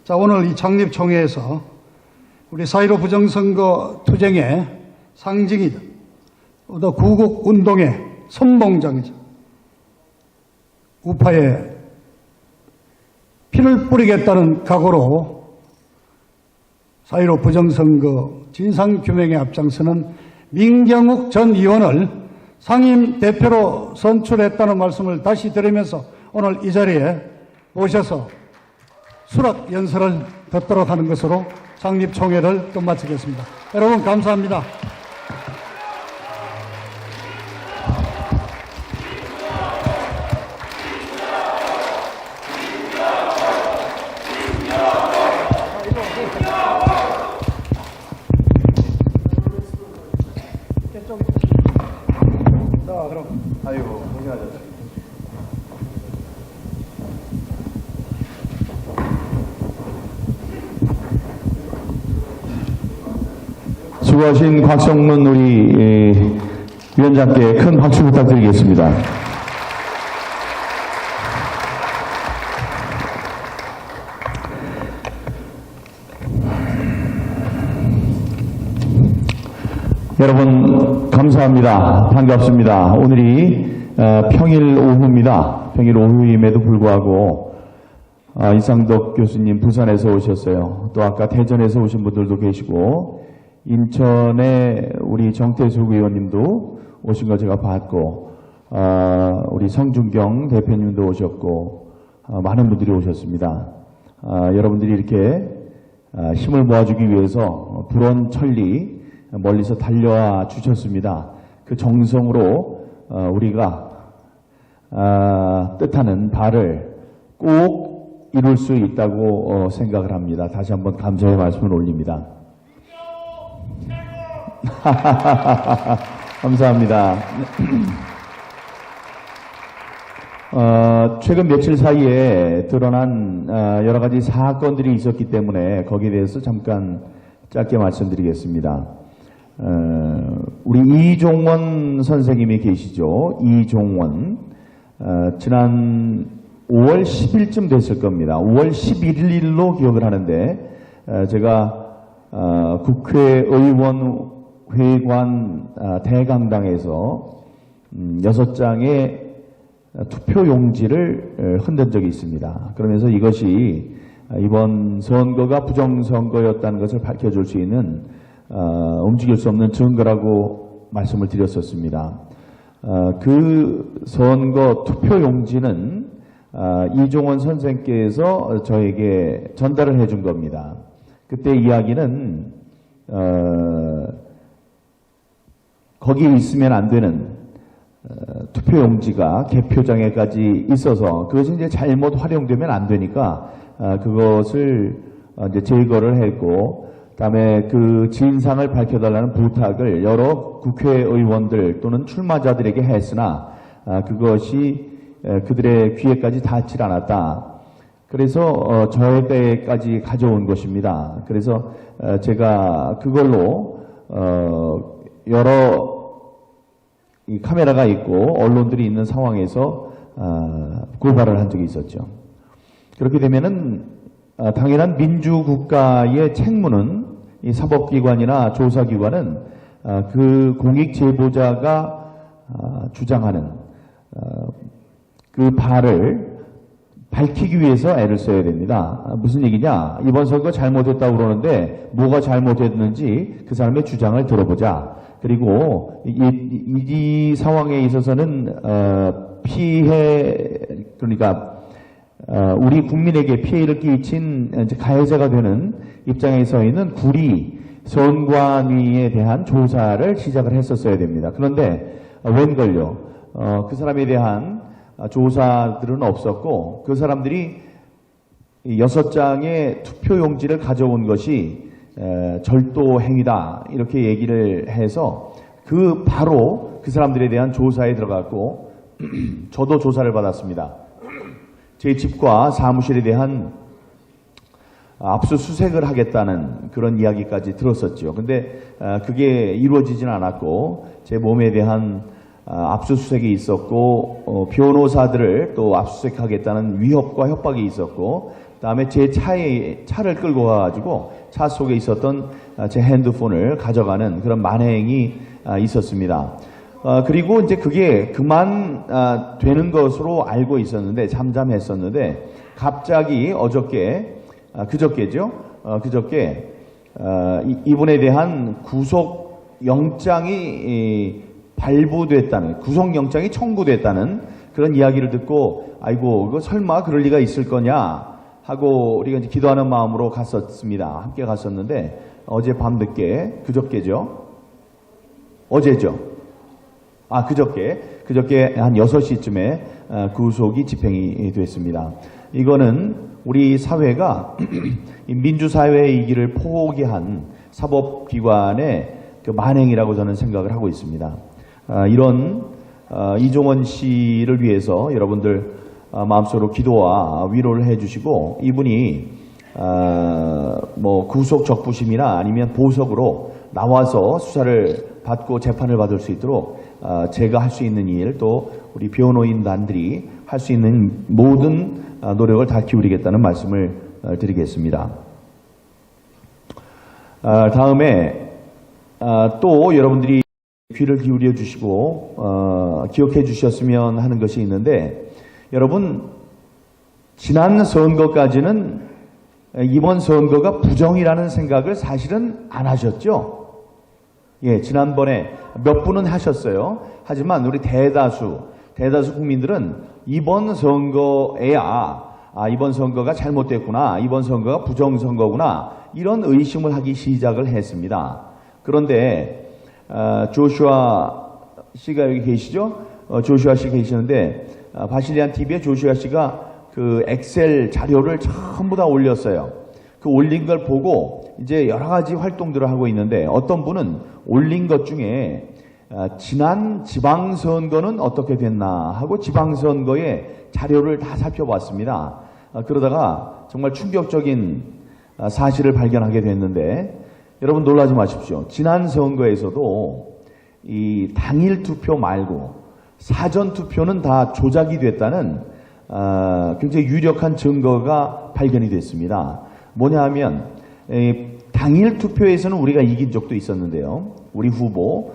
자, 오늘 이 창립총회에서 우리 4.15 부정선거 투쟁의 상징이다. 또 구국운동의 선봉장이죠. 우파에 피를 뿌리겠다는 각오로 4.15 부정선거 진상규명에 앞장서는 민경욱 전 의원을 상임 대표로 선출했다는 말씀을 다시 드리면서 오늘 이 자리에 오셔서 수락 연설을 듣도록 하는 것으로 창립총회를 끝마치겠습니다. 여러분 감사합니다. 자, 그럼. 아이고, 고생하셨습니다. 수고하신 곽성문 우리 위원장께 큰 박수 부탁드리겠습니다. 여러분 감사합니다. 반갑습니다. 오늘이 평일 오후입니다. 평일 오후임에도 불구하고 이상덕 교수님 부산에서 오셨어요. 또 아까 대전에서 오신 분들도 계시고 인천에 우리 정태숙 의원님도 오신 거 제가 봤고 우리 성준경 대표님도 오셨고 많은 분들이 오셨습니다. 여러분들이 이렇게 힘을 모아주기 위해서 불원 천리 멀리서 달려와 주셨습니다. 그 정성으로 우리가 뜻하는 바를 꼭 이룰 수 있다고 생각을 합니다. 다시 한번 감사의 말씀을 올립니다. 감사합니다. 최근 며칠 사이에 드러난 여러 가지 사건들이 있었기 때문에 거기에 대해서 잠깐 짧게 말씀드리겠습니다. 우리 이종원 선생님이 계시죠. 이종원. 지난 5월 10일쯤 됐을 겁니다. 5월 11일로 기억을 하는데 제가 국회의원 회관 대강당에서 6장의 투표용지를 흔든 적이 있습니다. 그러면서 이것이 이번 선거가 부정선거였다는 것을 밝혀줄 수 있는 움직일 수 없는 증거라고 말씀을 드렸었습니다. 그 선거 투표용지는 이종원 선생께서 저에게 전달을 해준 겁니다. 그때 이야기는 거기에 있으면 안 되는 투표용지가 개표장에까지 있어서 그것이 이제 잘못 활용되면 안 되니까 그것을 이제 제거를 했고, 그다음에 그 진상을 밝혀달라는 부탁을 여러 국회의원들 또는 출마자들에게 했으나 그것이 그들의 귀에까지 닿질 않았다. 그래서 저에게까지 가져온 것입니다. 그래서 제가 그걸로 여러 이 카메라가 있고 언론들이 있는 상황에서 고발을 한 적이 있었죠. 그렇게 되면은 당연한 민주국가의 책무는 이 사법기관이나 조사기관은 그 공익제보자가 주장하는 그 바를 밝히기 위해서 애를 써야 됩니다. 무슨 얘기냐? 이번 선거 잘못했다고 그러는데 뭐가 잘못했는지 그 사람의 주장을 들어보자. 그리고 이 상황에 있어서는 피해, 그러니까 우리 국민에게 피해를 끼친 가해자가 되는 입장에 서 있는 구리 선관위에 대한 조사를 시작을 했었어야 됩니다. 그런데 웬걸요? 그 사람에 대한 조사들은 없었고 그 사람들이 6장의 투표용지를 가져온 것이 절도 행위다 이렇게 얘기를 해서 바로 그 사람들에 대한 조사에 들어갔고 저도 조사를 받았습니다. 제 집과 사무실에 대한 압수수색을 하겠다는 그런 이야기까지 들었었죠. 근데 그게 이루어지진 않았고 제 몸에 대한 압수수색이 있었고 변호사들을 또 압수수색하겠다는 위협과 협박이 있었고 그다음에 제 차를 끌고 가가지고 차 속에 있었던 제 핸드폰을 가져가는 그런 만행이 있었습니다. 그리고 이제 그게 그만 되는 것으로 알고 있었는데, 잠잠했었는데, 갑자기 그저께죠? 그저께 이분에 대한 구속영장이 발부됐다는, 구속영장이 청구됐다는 그런 이야기를 듣고, 아이고, 이거 설마 그럴 리가 있을 거냐 하고 우리가 이제 기도하는 마음으로 갔었습니다. 함께 갔었는데, 어제 밤늦게, 그저께죠? 어제죠? 그저께 한 6시쯤에 구속이 집행이 됐습니다. 이거는 우리 사회가 민주사회의 이기를 포기한 사법기관의 그 만행이라고 저는 생각을 하고 있습니다. 이런 이종원 씨를 위해서 여러분들 마음속으로 기도와 위로를 해주시고, 이분이 뭐 구속 적부심이나 아니면 보석으로 나와서 수사를 받고 재판을 받을 수 있도록 제가 할 수 있는 일, 또 우리 변호인단들이 할 수 있는 모든 노력을 다 기울이겠다는 말씀을 드리겠습니다. 다음에 또 여러분들이 귀를 기울여 주시고 기억해 주셨으면 하는 것이 있는데, 여러분, 지난 선거까지는 이번 선거가 부정이라는 생각을 사실은 안 하셨죠? 예, 지난번에 몇 분은 하셨어요. 하지만 우리 대다수 국민들은 이번 선거에야 이번 선거가 잘못됐구나, 이번 선거가 부정선거구나, 이런 의심을 하기 시작을 했습니다. 그런데 조슈아 씨가 여기 계시죠? 조슈아 씨 계시는데, 바실리안 TV에 조슈아 씨가 그 엑셀 자료를 전부 다 올렸어요. 그 올린 걸 보고 이제 여러 가지 활동들을 하고 있는데, 어떤 분은 올린 것 중에 지난 지방선거는 어떻게 됐나 하고 지방선거의 자료를 다 살펴봤습니다. 그러다가 정말 충격적인 사실을 발견하게 됐는데, 여러분 놀라지 마십시오. 지난 선거에서도 이 당일 투표 말고 사전 투표는 다 조작이 됐다는 굉장히 유력한 증거가 발견이 됐습니다. 뭐냐 하면 당일 투표에서는 우리가 이긴 적도 있었는데요. 우리 후보,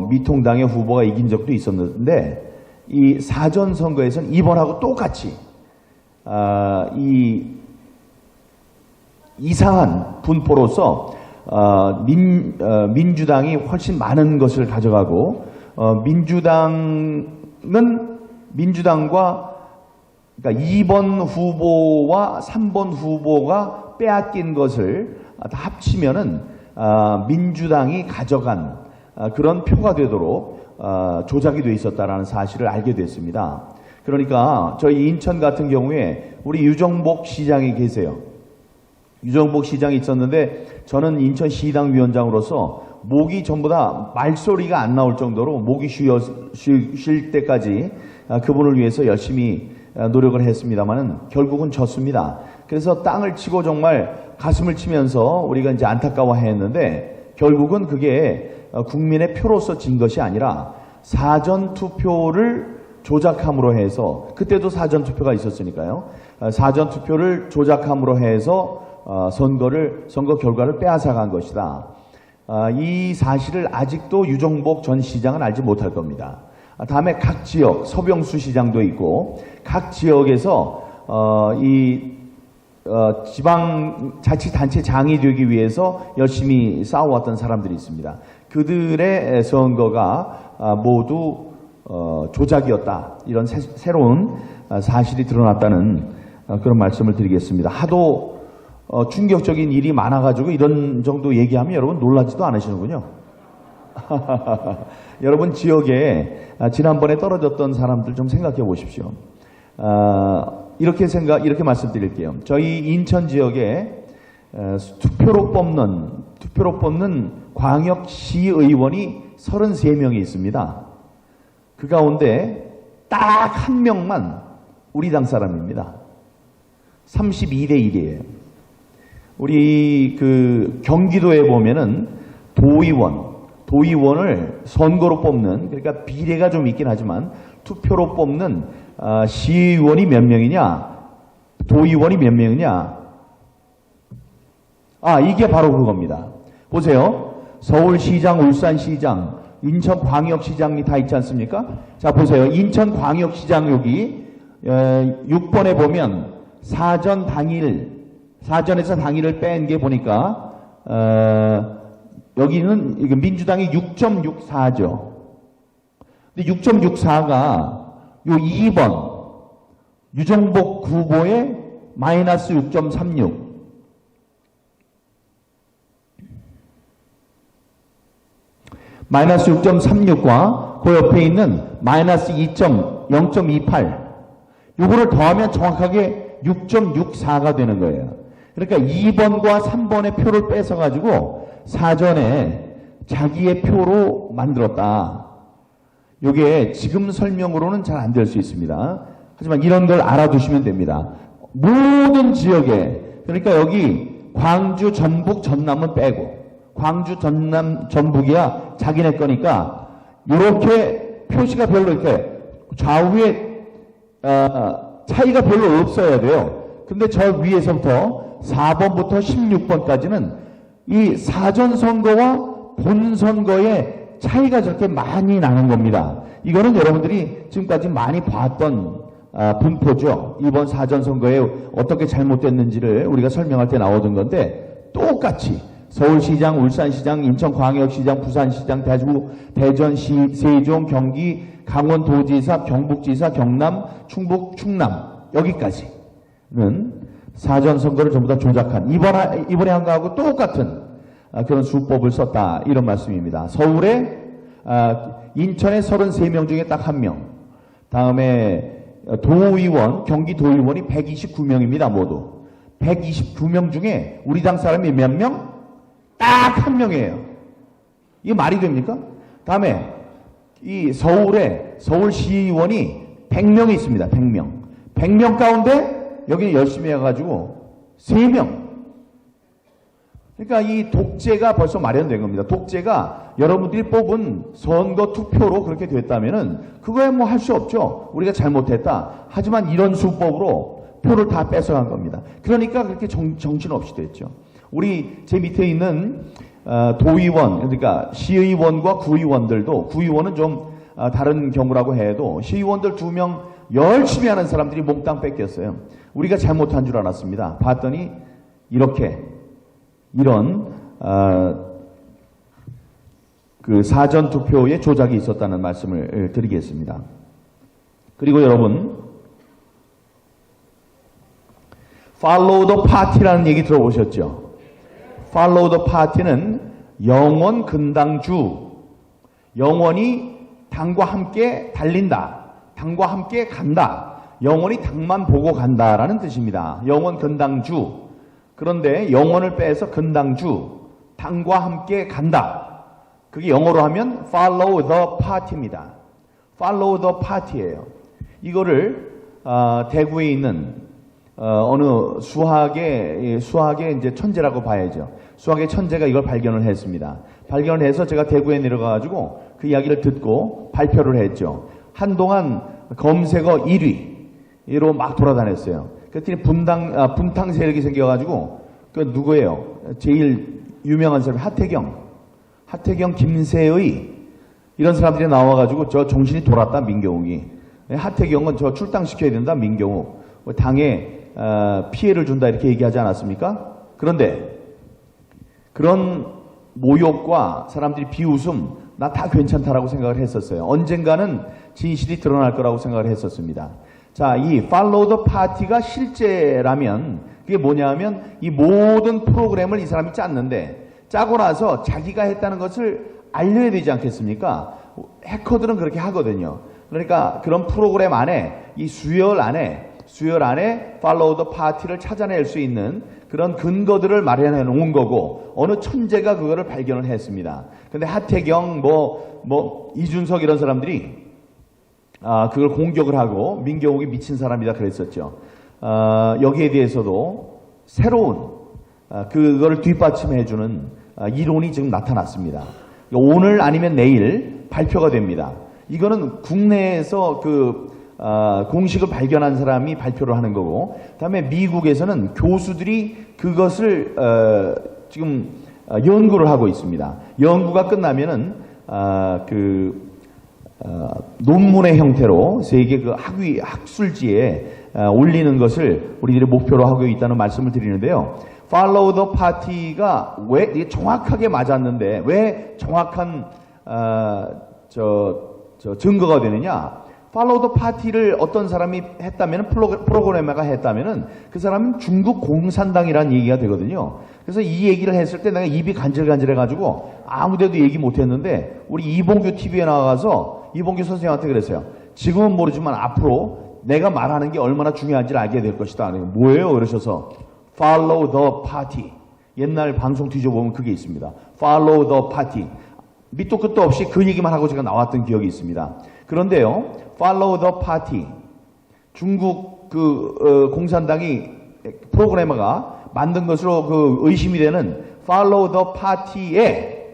미통당의 후보가 이긴 적도 있었는데, 이 사전 선거에서는 이번하고 똑같이 이 이상한 분포로서 민주당이 훨씬 많은 것을 가져가고, 민주당과 그러니까 2번 후보와 3번 후보가 빼앗긴 것을 다 합치면은 민주당이 가져간 그런 표가 되도록 조작이 돼 있었다라는 사실을 알게 됐습니다. 그러니까 저희 인천 같은 경우에 우리 유정복 시장이 계세요. 유정복 시장이 있었는데, 저는 인천시당 위원장으로서 목이 전부 다 말소리가 안 나올 정도로 목이 쉴 때까지 그분을 위해서 열심히 노력을 했습니다만은 결국은 졌습니다. 그래서 땅을 치고 정말 가슴을 치면서 우리가 이제 안타까워했는데, 결국은 그게 국민의 표로서 진 것이 아니라 사전 투표를 조작함으로 해서, 그때도 사전 투표가 있었으니까요. 사전 투표를 조작함으로 해서 선거 결과를 빼앗아간 것이다. 이 사실을 아직도 유정복 전 시장은 알지 못할 겁니다. 다음에 각 지역, 서병수 시장도 있고, 각 지역에서 지방자치단체장이 되기 위해서 열심히 싸워왔던 사람들이 있습니다. 그들의 선거가 모두 조작이었다. 이런 새로운 사실이 드러났다는 그런 말씀을 드리겠습니다. 하도 충격적인 일이 많아가지고 이런 정도 얘기하면 여러분 놀라지도 않으시는군요. 여러분 지역에 지난번에 떨어졌던 사람들 좀 생각해 보십시오. 이렇게 말씀드릴게요. 저희 인천 지역에 투표로 뽑는 광역시의원이 33명이 있습니다. 그 가운데 딱 한 명만 우리 당 사람입니다. 32대 1이에요. 우리 그 경기도에 보면은 도의원을 선거로 뽑는, 그러니까 비례가 좀 있긴 하지만 투표로 뽑는 시의원이 몇 명이냐? 도의원이 몇 명이냐? 이게 바로 그겁니다. 보세요. 서울시장, 울산시장, 인천광역시장이 다 있지 않습니까? 자, 보세요. 인천광역시장 여기 6번에 보면 사전에서 당일을 뺀 게 보니까 여기는 이거 민주당이 6.64죠. 근데 6.64가 요 2번 유정복 후보의 마이너스 6.36. 마이너스 6.36과 그 옆에 있는 마이너스 0.28. 요거를 더하면 정확하게 6.64가 되는 거예요. 그러니까 2번과 3번의 표를 뺏어가지고 사전에 자기의 표로 만들었다. 요게 지금 설명으로는 잘 안 될 수 있습니다. 하지만 이런 걸 알아두시면 됩니다. 모든 지역에, 그러니까 여기 광주, 전북, 전남은 빼고, 광주, 전남, 전북이야 자기네 거니까 이렇게 표시가 별로 이렇게 좌우에 차이가 별로 없어야 돼요. 근데 저 위에서부터 4번부터 16번까지는 이 사전선거와 본선거의 차이가 저렇게 많이 나는 겁니다. 이거는 여러분들이 지금까지 많이 봤던 분포죠. 이번 사전선거에 어떻게 잘못됐는지를 우리가 설명할 때 나오던 건데 똑같이 서울시장, 울산시장, 인천광역시장, 부산시장, 대전시, 세종, 경기, 강원도지사, 경북지사, 경남, 충북, 충남 여기까지는 사전선거를 전부 다 조작한 이번에 한 거하고 똑같은 그런 수법을 썼다 이런 말씀입니다. 서울에 인천에 33명 중에 딱 1명, 다음에 도의원, 경기도의원이 129명입니다. 모두 129명 중에 우리 당 사람이 몇 명? 딱 1명이에요. 이게 말이 됩니까? 다음에 이 서울에 서울시의원이 100명이 있습니다. 100명. 100명 가운데 여기는 열심히 해가지고 3명. 그러니까 이 독재가 벌써 마련된 겁니다. 독재가 여러분들이 뽑은 선거 투표로 그렇게 됐다면은 그거야 뭐 할 수 없죠. 우리가 잘못했다. 하지만 이런 수법으로 표를 다 뺏어간 겁니다. 그러니까 그렇게 정신없이 됐죠. 제 밑에 있는 도의원, 그러니까 시의원과 구의원들도, 구의원은 좀 다른 경우라고 해도 시의원들 2명 열심히 하는 사람들이 몽땅 뺏겼어요. 우리가 잘못한 줄 알았습니다. 봤더니 이런 그 사전 투표에 조작이 있었다는 말씀을 드리겠습니다. 그리고 여러분, Follow the Party라는 얘기 들어보셨죠? Follow the Party는 영원 근당주, 영원히 당과 함께 달린다, 당과 함께 간다, 영원히 당만 보고 간다라는 뜻입니다. 영원 근당주. 그런데 영원을 빼서 근당주, 당과 함께 간다. 그게 영어로 하면 Follow the Party입니다. Follow the Party예요. 이거를 대구에 있는 어느 수학의 이제 천재라고 봐야죠. 수학의 천재가 이걸 발견을 했습니다. 발견을 해서 제가 대구에 내려가가지고 그 이야기를 듣고 발표를 했죠. 한동안 검색어 1위로 막 돌아다녔어요. 그랬더니 분탕 세력이 생겨가지고 그 누구예요? 제일 유명한 사람이 하태경, 김세의 이런 사람들이 나와가지고 저 정신이 돌았다 민경욱이. 하태경은 저 출당시켜야 된다 민경욱. 당에 피해를 준다 이렇게 얘기하지 않았습니까? 그런데 그런 모욕과 사람들이 비웃음 나 다 괜찮다라고 생각을 했었어요. 언젠가는 진실이 드러날 거라고 생각을 했었습니다. 자, 이 Follow the Party가 실제라면 그게 뭐냐면 이 모든 프로그램을 이 사람이 짰는데 짜고 나서 자기가 했다는 것을 알려야 되지 않겠습니까? 해커들은 그렇게 하거든요. 그러니까 그런 프로그램 안에 이 수열 안에 Follow the Party를 찾아낼 수 있는 그런 근거들을 마련해 놓은 거고 어느 천재가 그거를 발견을 했습니다. 근데 하태경 이준석 이런 사람들이 그걸 공격을 하고 민경욱이 미친 사람이다 그랬었죠. 여기에 대해서도 새로운 그거를 뒷받침해주는 이론이 지금 나타났습니다. 오늘 아니면 내일 발표가 됩니다. 이거는 국내에서 공식을 발견한 사람이 발표를 하는 거고, 그다음에 미국에서는 교수들이 그것을 지금 연구를 하고 있습니다. 연구가 끝나면은 논문의 형태로 세계 그 학술지에 올리는 것을 우리들이 목표로 하고 있다는 말씀을 드리는데요. Follow the Party가 왜 이게 정확하게 맞았는데 왜 정확한 증거가 되느냐? Follow the Party를 어떤 사람이 했다면 프로그래머가 했다면은 그 사람은 중국 공산당이라는 얘기가 되거든요. 그래서 이 얘기를 했을 때 내가 입이 간질간질해가지고 아무데도 얘기 못했는데 우리 이봉규 TV에 나가서 이봉규 선생님한테 그랬어요. 지금은 모르지만 앞으로 내가 말하는 게 얼마나 중요한지를 알게 될 것이다. 뭐예요? 그러셔서 Follow the Party. 옛날 방송 뒤져보면 그게 있습니다. Follow the Party. 밑도 끝도 없이 그 얘기만 하고 제가 나왔던 기억이 있습니다. 그런데요, Follow the Party. 중국 공산당이 프로그래머가 만든 것으로 의심이 되는 Follow the Party의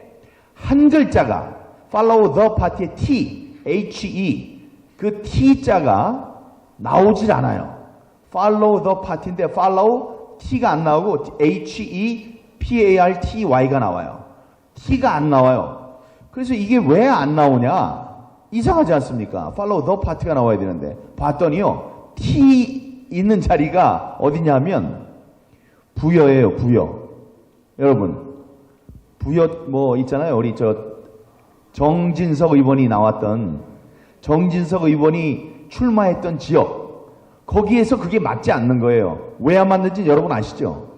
한 글자가 Follow the Party의 T, H-E, 그 T자가 나오질 않아요. Follow the Party인데 Follow T가 안 나오고 H-E-P-A-R-T-Y가 나와요. T가 안 나와요. 그래서 이게 왜 안 나오냐? 이상하지 않습니까? Follow the Party가 나와야 되는데 봤더니요. T 있는 자리가 어디냐면 부여예요. 부여. 여러분 부여 뭐 있잖아요. 우리 정진석 의원이 나왔던 정진석 의원이 출마했던 지역 거기에서 그게 맞지 않는 거예요. 왜 안 맞는지 여러분 아시죠?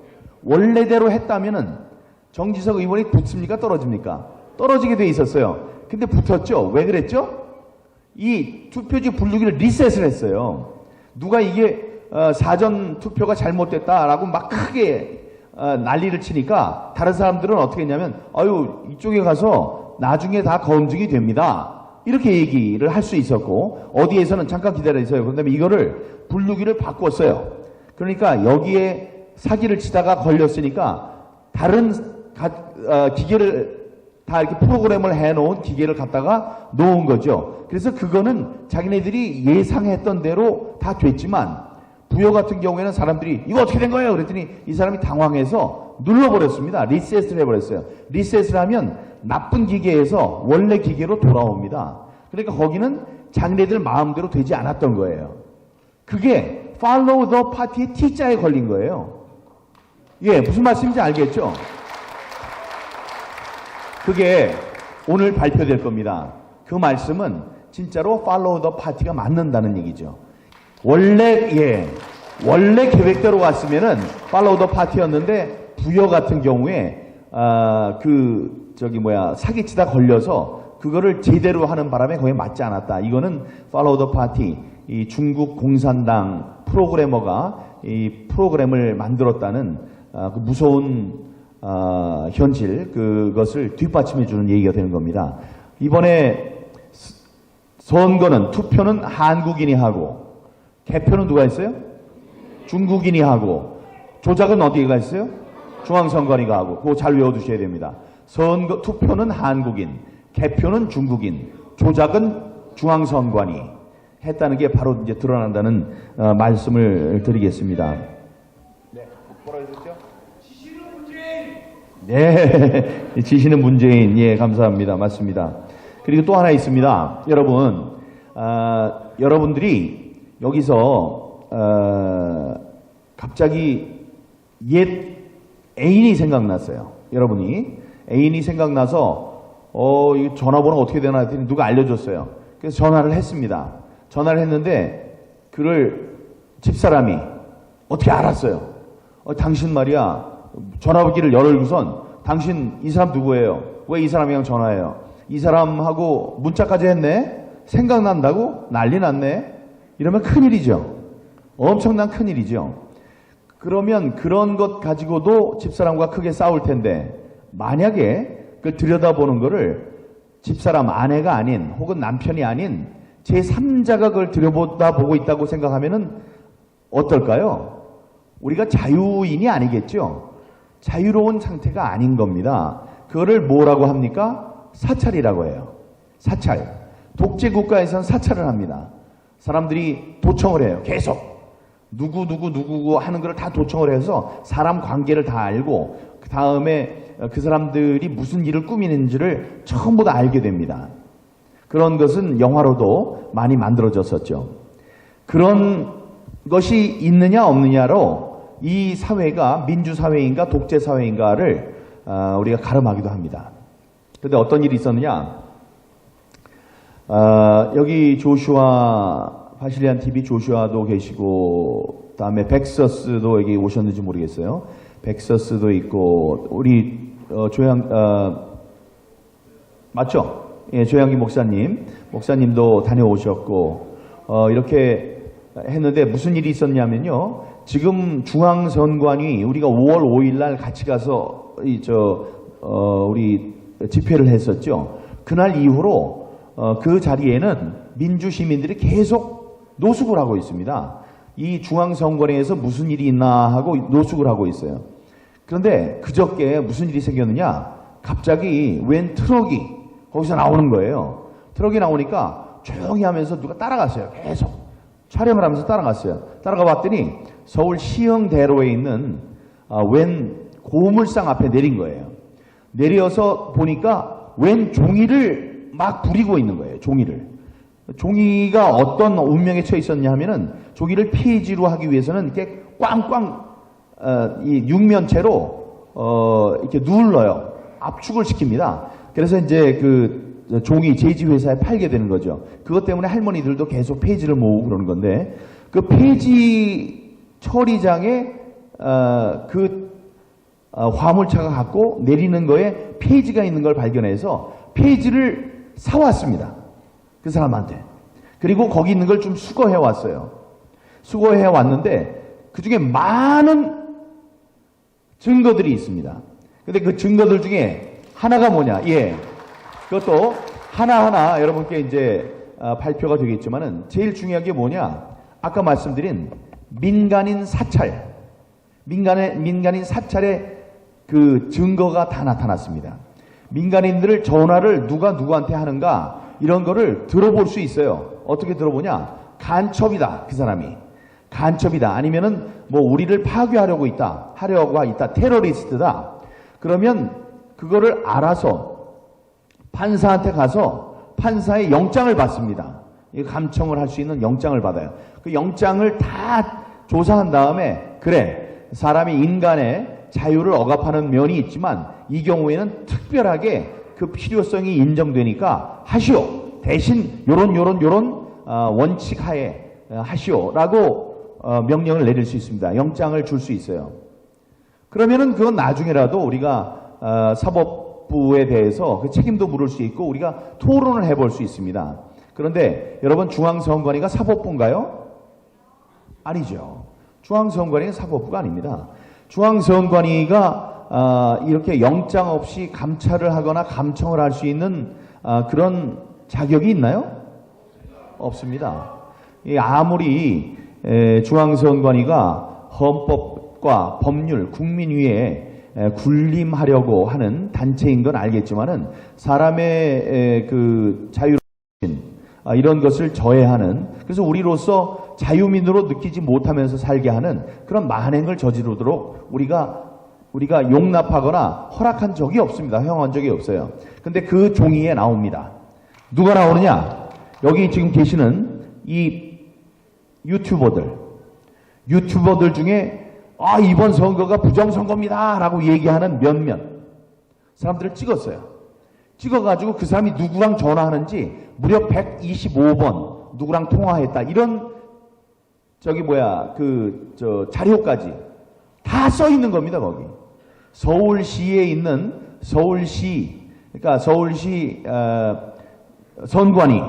원래대로 했다면은 정진석 의원이 붙습니까? 떨어집니까? 떨어지게 돼 있었어요. 근데 붙었죠? 왜 그랬죠? 이 투표지 분류기를 리셋을 했어요. 누가 이게 사전 투표가 잘못됐다라고 막 크게 난리를 치니까 다른 사람들은 어떻게 했냐면 아유 이쪽에 가서 나중에 다 검증이 됩니다. 이렇게 얘기를 할 수 있었고 어디에서는 잠깐 기다려주세요. 그다음에 이거를 분류기를 바꿨어요. 그러니까 여기에 사기를 치다가 걸렸으니까 다른 기계를 다 이렇게 프로그램을 해놓은 기계를 갖다가 놓은 거죠. 그래서 그거는 자기네들이 예상했던 대로 다 됐지만 부여 같은 경우에는 사람들이 이거 어떻게 된 거예요? 그랬더니 이 사람이 당황해서 눌러버렸습니다. 리셋을 해버렸어요. 리셋을 하면 나쁜 기계에서 원래 기계로 돌아옵니다. 그러니까 거기는 자기네들 마음대로 되지 않았던 거예요. 그게 Follow the Party의 T자에 걸린 거예요. 예, 무슨 말씀인지 알겠죠? 그게 오늘 발표될 겁니다. 그 말씀은 진짜로 Follow the Party가 맞는다는 얘기죠. 원래 계획대로 갔으면은 Follow the Party였는데 부여 같은 경우에 사기치다 걸려서 그거를 제대로 하는 바람에 거기에 맞지 않았다. 이거는 Follow the Party, 이 중국 공산당 프로그래머가 이 프로그램을 만들었다는 그 무서운 현실, 그것을 뒷받침해주는 얘기가 되는 겁니다. 이번에 선거는, 투표는 한국인이 하고, 개표는 누가 했어요? 중국인이 하고, 조작은 어디가 했어요? 중앙선관위가 하고, 그거 잘 외워두셔야 됩니다. 투표는 한국인, 개표는 중국인, 조작은 중앙선관위 했다는 게 바로 이제 드러난다는 말씀을 드리겠습니다. 네, 뭐라 그랬죠? 지시는 문재인. 네, 지시는 문재인. 예, 감사합니다. 맞습니다. 그리고 또 하나 있습니다. 여러분, 여러분들이 여기서 갑자기 옛 애인이 생각났어요. 여러분이 애인이 생각나서 이 전화번호가 어떻게 되나 했더니 누가 알려줬어요. 그래서 전화를 했습니다. 전화를 했는데 그를 집사람이 어떻게 알았어요. 당신 말이야. 전화기를 열고선 당신 이 사람 누구예요? 왜 이 사람이랑 전화해요? 이 사람하고 문자까지 했네? 생각난다고? 난리 났네? 이러면 큰일이죠. 엄청난 큰일이죠. 그러면 그런 것 가지고도 집사람과 크게 싸울 텐데 만약에 그걸 들여다보는 거를 집사람 아내가 아닌 혹은 남편이 아닌 제3자가 그걸 들여다보고 있다고 생각하면은 어떨까요? 우리가 자유인이 아니겠죠. 자유로운 상태가 아닌 겁니다. 그거를 뭐라고 합니까? 사찰이라고 해요. 사찰. 독재 국가에서는 사찰을 합니다. 사람들이 도청을 해요. 계속. 누구 하는 걸 다 도청을 해서 사람 관계를 다 알고 그 다음에 그 사람들이 무슨 일을 꾸미는지를 전부 다 알게 됩니다. 그런 것은 영화로도 많이 만들어졌었죠. 그런 것이 있느냐 없느냐로 이 사회가 민주사회인가 독재사회인가를 우리가 가름하기도 합니다. 그런데 어떤 일이 있었느냐? 여기 조슈아, 바실리안 TV 조슈아도 계시고, 다음에 벡서스도 여기 오셨는지 모르겠어요. 벡서스도 있고, 우리, 맞죠? 예, 조양기 목사님도 다녀오셨고, 이렇게 했는데 무슨 일이 있었냐면요. 지금 중앙선관위 우리가 5월 5일 날 같이 가서, 우리 집회를 했었죠. 그날 이후로, 그 자리에는 민주시민들이 계속 노숙을 하고 있습니다. 이 중앙선관위에서 무슨 일이 있나 하고 노숙을 하고 있어요. 그런데 그저께 무슨 일이 생겼느냐? 갑자기 웬 트럭이 거기서 나오는 거예요. 트럭이 나오니까 조용히 하면서 누가 따라갔어요. 계속 촬영을 하면서 따라갔어요. 따라가 봤더니 서울 시흥대로에 있는 웬 고물상 앞에 내린 거예요. 내려서 보니까 웬 종이를 막 부리고 있는 거예요. 종이가 어떤 운명에 처해 있었냐 하면은 종이를 폐지로 하기 위해서는 이렇게 꽝꽝 이 육면체로 이렇게 눌러요. 압축을 시킵니다. 그래서 이제 그 종이 제지회사에 팔게 되는 거죠. 그것 때문에 할머니들도 계속 폐지를 모으고 그러는 건데 그 폐지 처리장에 화물차가 갖고 내리는 거에 폐지가 있는 걸 발견해서 폐지를 사왔습니다. 그 사람한테. 그리고 거기 있는 걸 좀 수거해 왔어요. 수거해 왔는데 그 중에 많은 증거들이 있습니다. 근데 그 증거들 중에 하나가 뭐냐? 예. 그것도 하나하나 여러분께 이제 발표가 되겠지만은 제일 중요한 게 뭐냐? 아까 말씀드린 민간인 사찰. 민간인 사찰의 그 증거가 다 나타났습니다. 민간인들을 전화를 누가 누구한테 하는가 이런 거를 들어볼 수 있어요. 어떻게 들어보냐? 간첩이다. 그 사람이. 간첩이다. 아니면은 뭐 우리를 파괴하려고 있다. 테러리스트다. 그러면 그거를 알아서 판사한테 가서 판사의 영장을 받습니다. 감청을 할 수 있는 영장을 받아요. 그 영장을 다 조사한 다음에 그래 사람이 인간의 자유를 억압하는 면이 있지만 이 경우에는 특별하게 그 필요성이 인정되니까 하시오. 대신 요런 원칙 하에 하시오라고 명령을 내릴 수 있습니다. 영장을 줄 수 있어요. 그러면은 그건 나중에라도 우리가 사법부에 대해서 그 책임도 물을 수 있고 우리가 토론을 해볼 수 있습니다. 그런데 여러분 중앙선관위가 사법부인가요? 아니죠. 중앙선관위는 사법부가 아닙니다. 중앙선관위가 이렇게 영장 없이 감찰을 하거나 감청을 할 수 있는 그런 자격이 있나요? 없습니다. 아무리 중앙선관위가 헌법과 법률, 국민 위에 군림하려고 하는 단체인 건 알겠지만은 사람의 그 자유로운 이런 것을 저해하는 그래서 우리로서 자유민으로 느끼지 못하면서 살게 하는 그런 만행을 저지르도록 우리가 용납하거나 허락한 적이 없습니다. 허용한 적이 없어요. 근데 그 종이에 나옵니다. 누가 나오느냐? 여기 지금 계시는 이 유튜버들 중에 이번 선거가 부정선거입니다 라고 얘기하는 몇몇 사람들을 찍었어요. 찍어가지고 그 사람이 누구랑 전화하는지 무려 125번 누구랑 통화했다 이런 자료까지 다 써 있는 겁니다. 거기 서울시에 있는 서울시 선관위에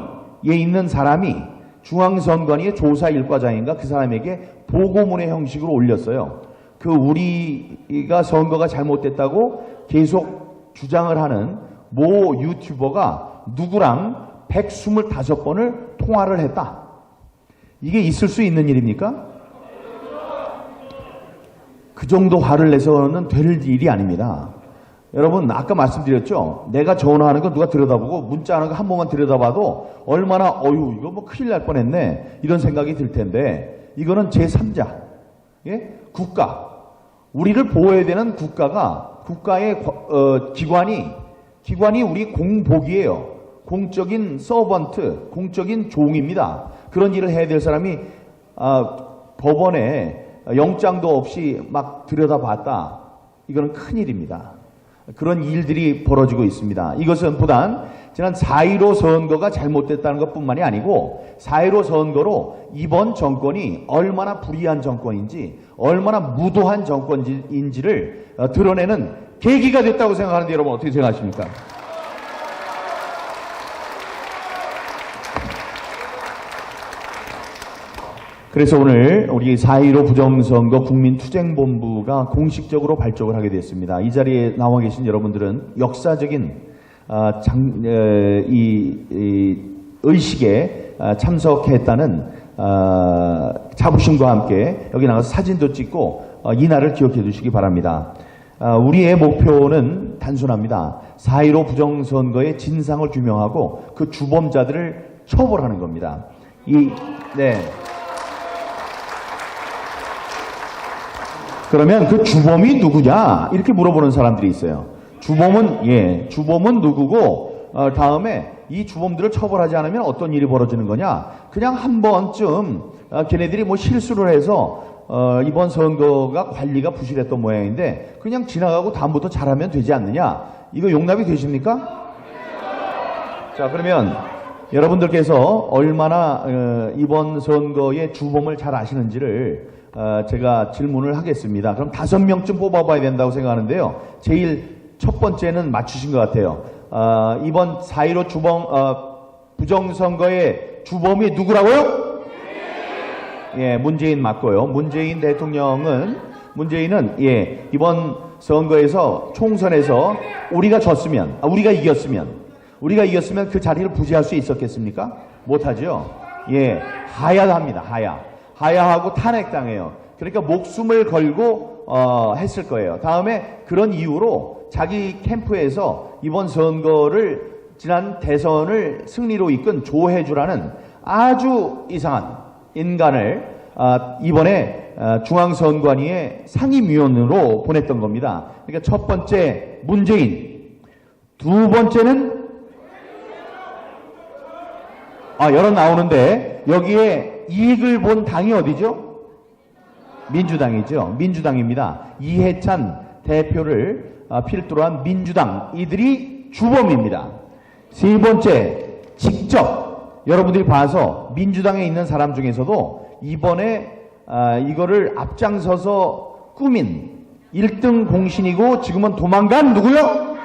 있는 사람이 중앙선관위의 조사일과장인가 그 사람에게 보고문의 형식으로 올렸어요. 우리가 선거가 잘못됐다고 계속 주장을 하는 모 유튜버가 누구랑 125번을 통화를 했다. 이게 있을 수 있는 일입니까? 그 정도 화를 내서는 될 일이 아닙니다. 여러분 아까 말씀드렸죠. 내가 전화하는 거 누가 들여다보고 문자하는 거 한 번만 들여다봐도 얼마나 어휴 이거 뭐 큰일 날 뻔했네 이런 생각이 들 텐데 이거는 제3자 예? 국가 우리를 보호해야 되는 국가의 기관이 우리 공복이에요. 공적인 서번트, 공적인 종입니다. 그런 일을 해야 될 사람이 법원에 영장도 없이 막 들여다봤다. 이거는 큰일입니다. 그런 일들이 벌어지고 있습니다. 이것은 보단 지난 4.15 선거가 잘못됐다는 것뿐만이 아니고 4.15 선거로 이번 정권이 얼마나 불의한 정권인지 얼마나 무도한 정권인지를 드러내는 계기가 됐다고 생각하는데 여러분 어떻게 생각하십니까? 그래서 오늘 우리 4.15 부정선거 국민투쟁본부가 공식적으로 발족을 하게 됐습니다. 이 자리에 나와 계신 여러분들은 역사적인 의식에 참석했다는 자부심과 함께 여기 나가서 사진도 찍고 이날을 기억해 두시기 바랍니다. 우리의 목표는 단순합니다. 4.15 부정선거의 진상을 규명하고 그 주범자들을 처벌하는 겁니다. 그러면 그 주범이 누구냐? 이렇게 물어보는 사람들이 있어요. 주범은 누구고, 다음에 이 주범들을 처벌하지 않으면 어떤 일이 벌어지는 거냐? 그냥 한 번쯤, 걔네들이 뭐 실수를 해서, 이번 선거가 관리가 부실했던 모양인데, 그냥 지나가고 다음부터 잘하면 되지 않느냐? 이거 용납이 되십니까? 자, 그러면 여러분들께서 얼마나, 이번 선거의 주범을 잘 아시는지를 제가 질문을 하겠습니다. 그럼 5명쯤 뽑아봐야 된다고 생각하는데요. 제일 첫 번째는 맞추신 것 같아요. 이번 4.15 부정선거의 주범이 누구라고요? 예, 문재인 맞고요. 문재인 대통령은, 이번 선거에서, 총선에서 우리가 이겼으면 그 자리를 부지할 수 있었겠습니까? 못하죠? 예, 하야합니다. 하야하고 탄핵당해요. 그러니까 목숨을 걸고 했을 거예요. 다음에 그런 이유로 자기 캠프에서 이번 선거를 지난 대선을 승리로 이끈 조혜주라는 아주 이상한 인간을 이번에 중앙선관위의 상임위원으로 보냈던 겁니다. 그러니까 첫 번째 문재인, 두 번째는 여론 나오는데 여기에 이익을 본 당이 어디죠? 민주당이죠. 민주당입니다. 이해찬 대표를 필두로 한 민주당, 이들이 주범입니다. 세 번째, 직접 여러분들이 봐서 민주당에 있는 사람 중에서도 이번에 이거를 앞장서서 꾸민 1등 공신이고 지금은 도망간 누구요?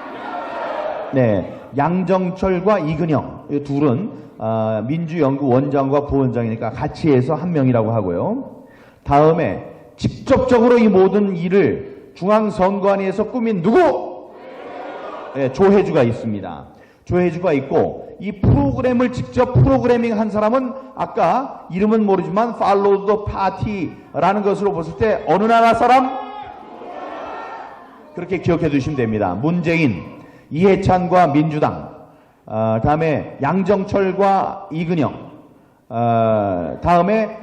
네, 양정철과 이근영, 이 둘은 민주연구 원장과 부원장이니까 같이 해서 한 명이라고 하고요. 다음에 직접적으로 이 모든 일을 중앙선관위에서 꾸민 누구? 네, 조혜주가 있습니다. 조혜주가 있고 이 프로그램을 직접 프로그래밍 한 사람은 아까 이름은 모르지만 Follow the Party라는 것으로 봤을 때 어느 나라 사람? 그렇게 기억해 두시면 됩니다. 문재인, 이해찬과 민주당, 다음에 양정철과 이근영, 다음에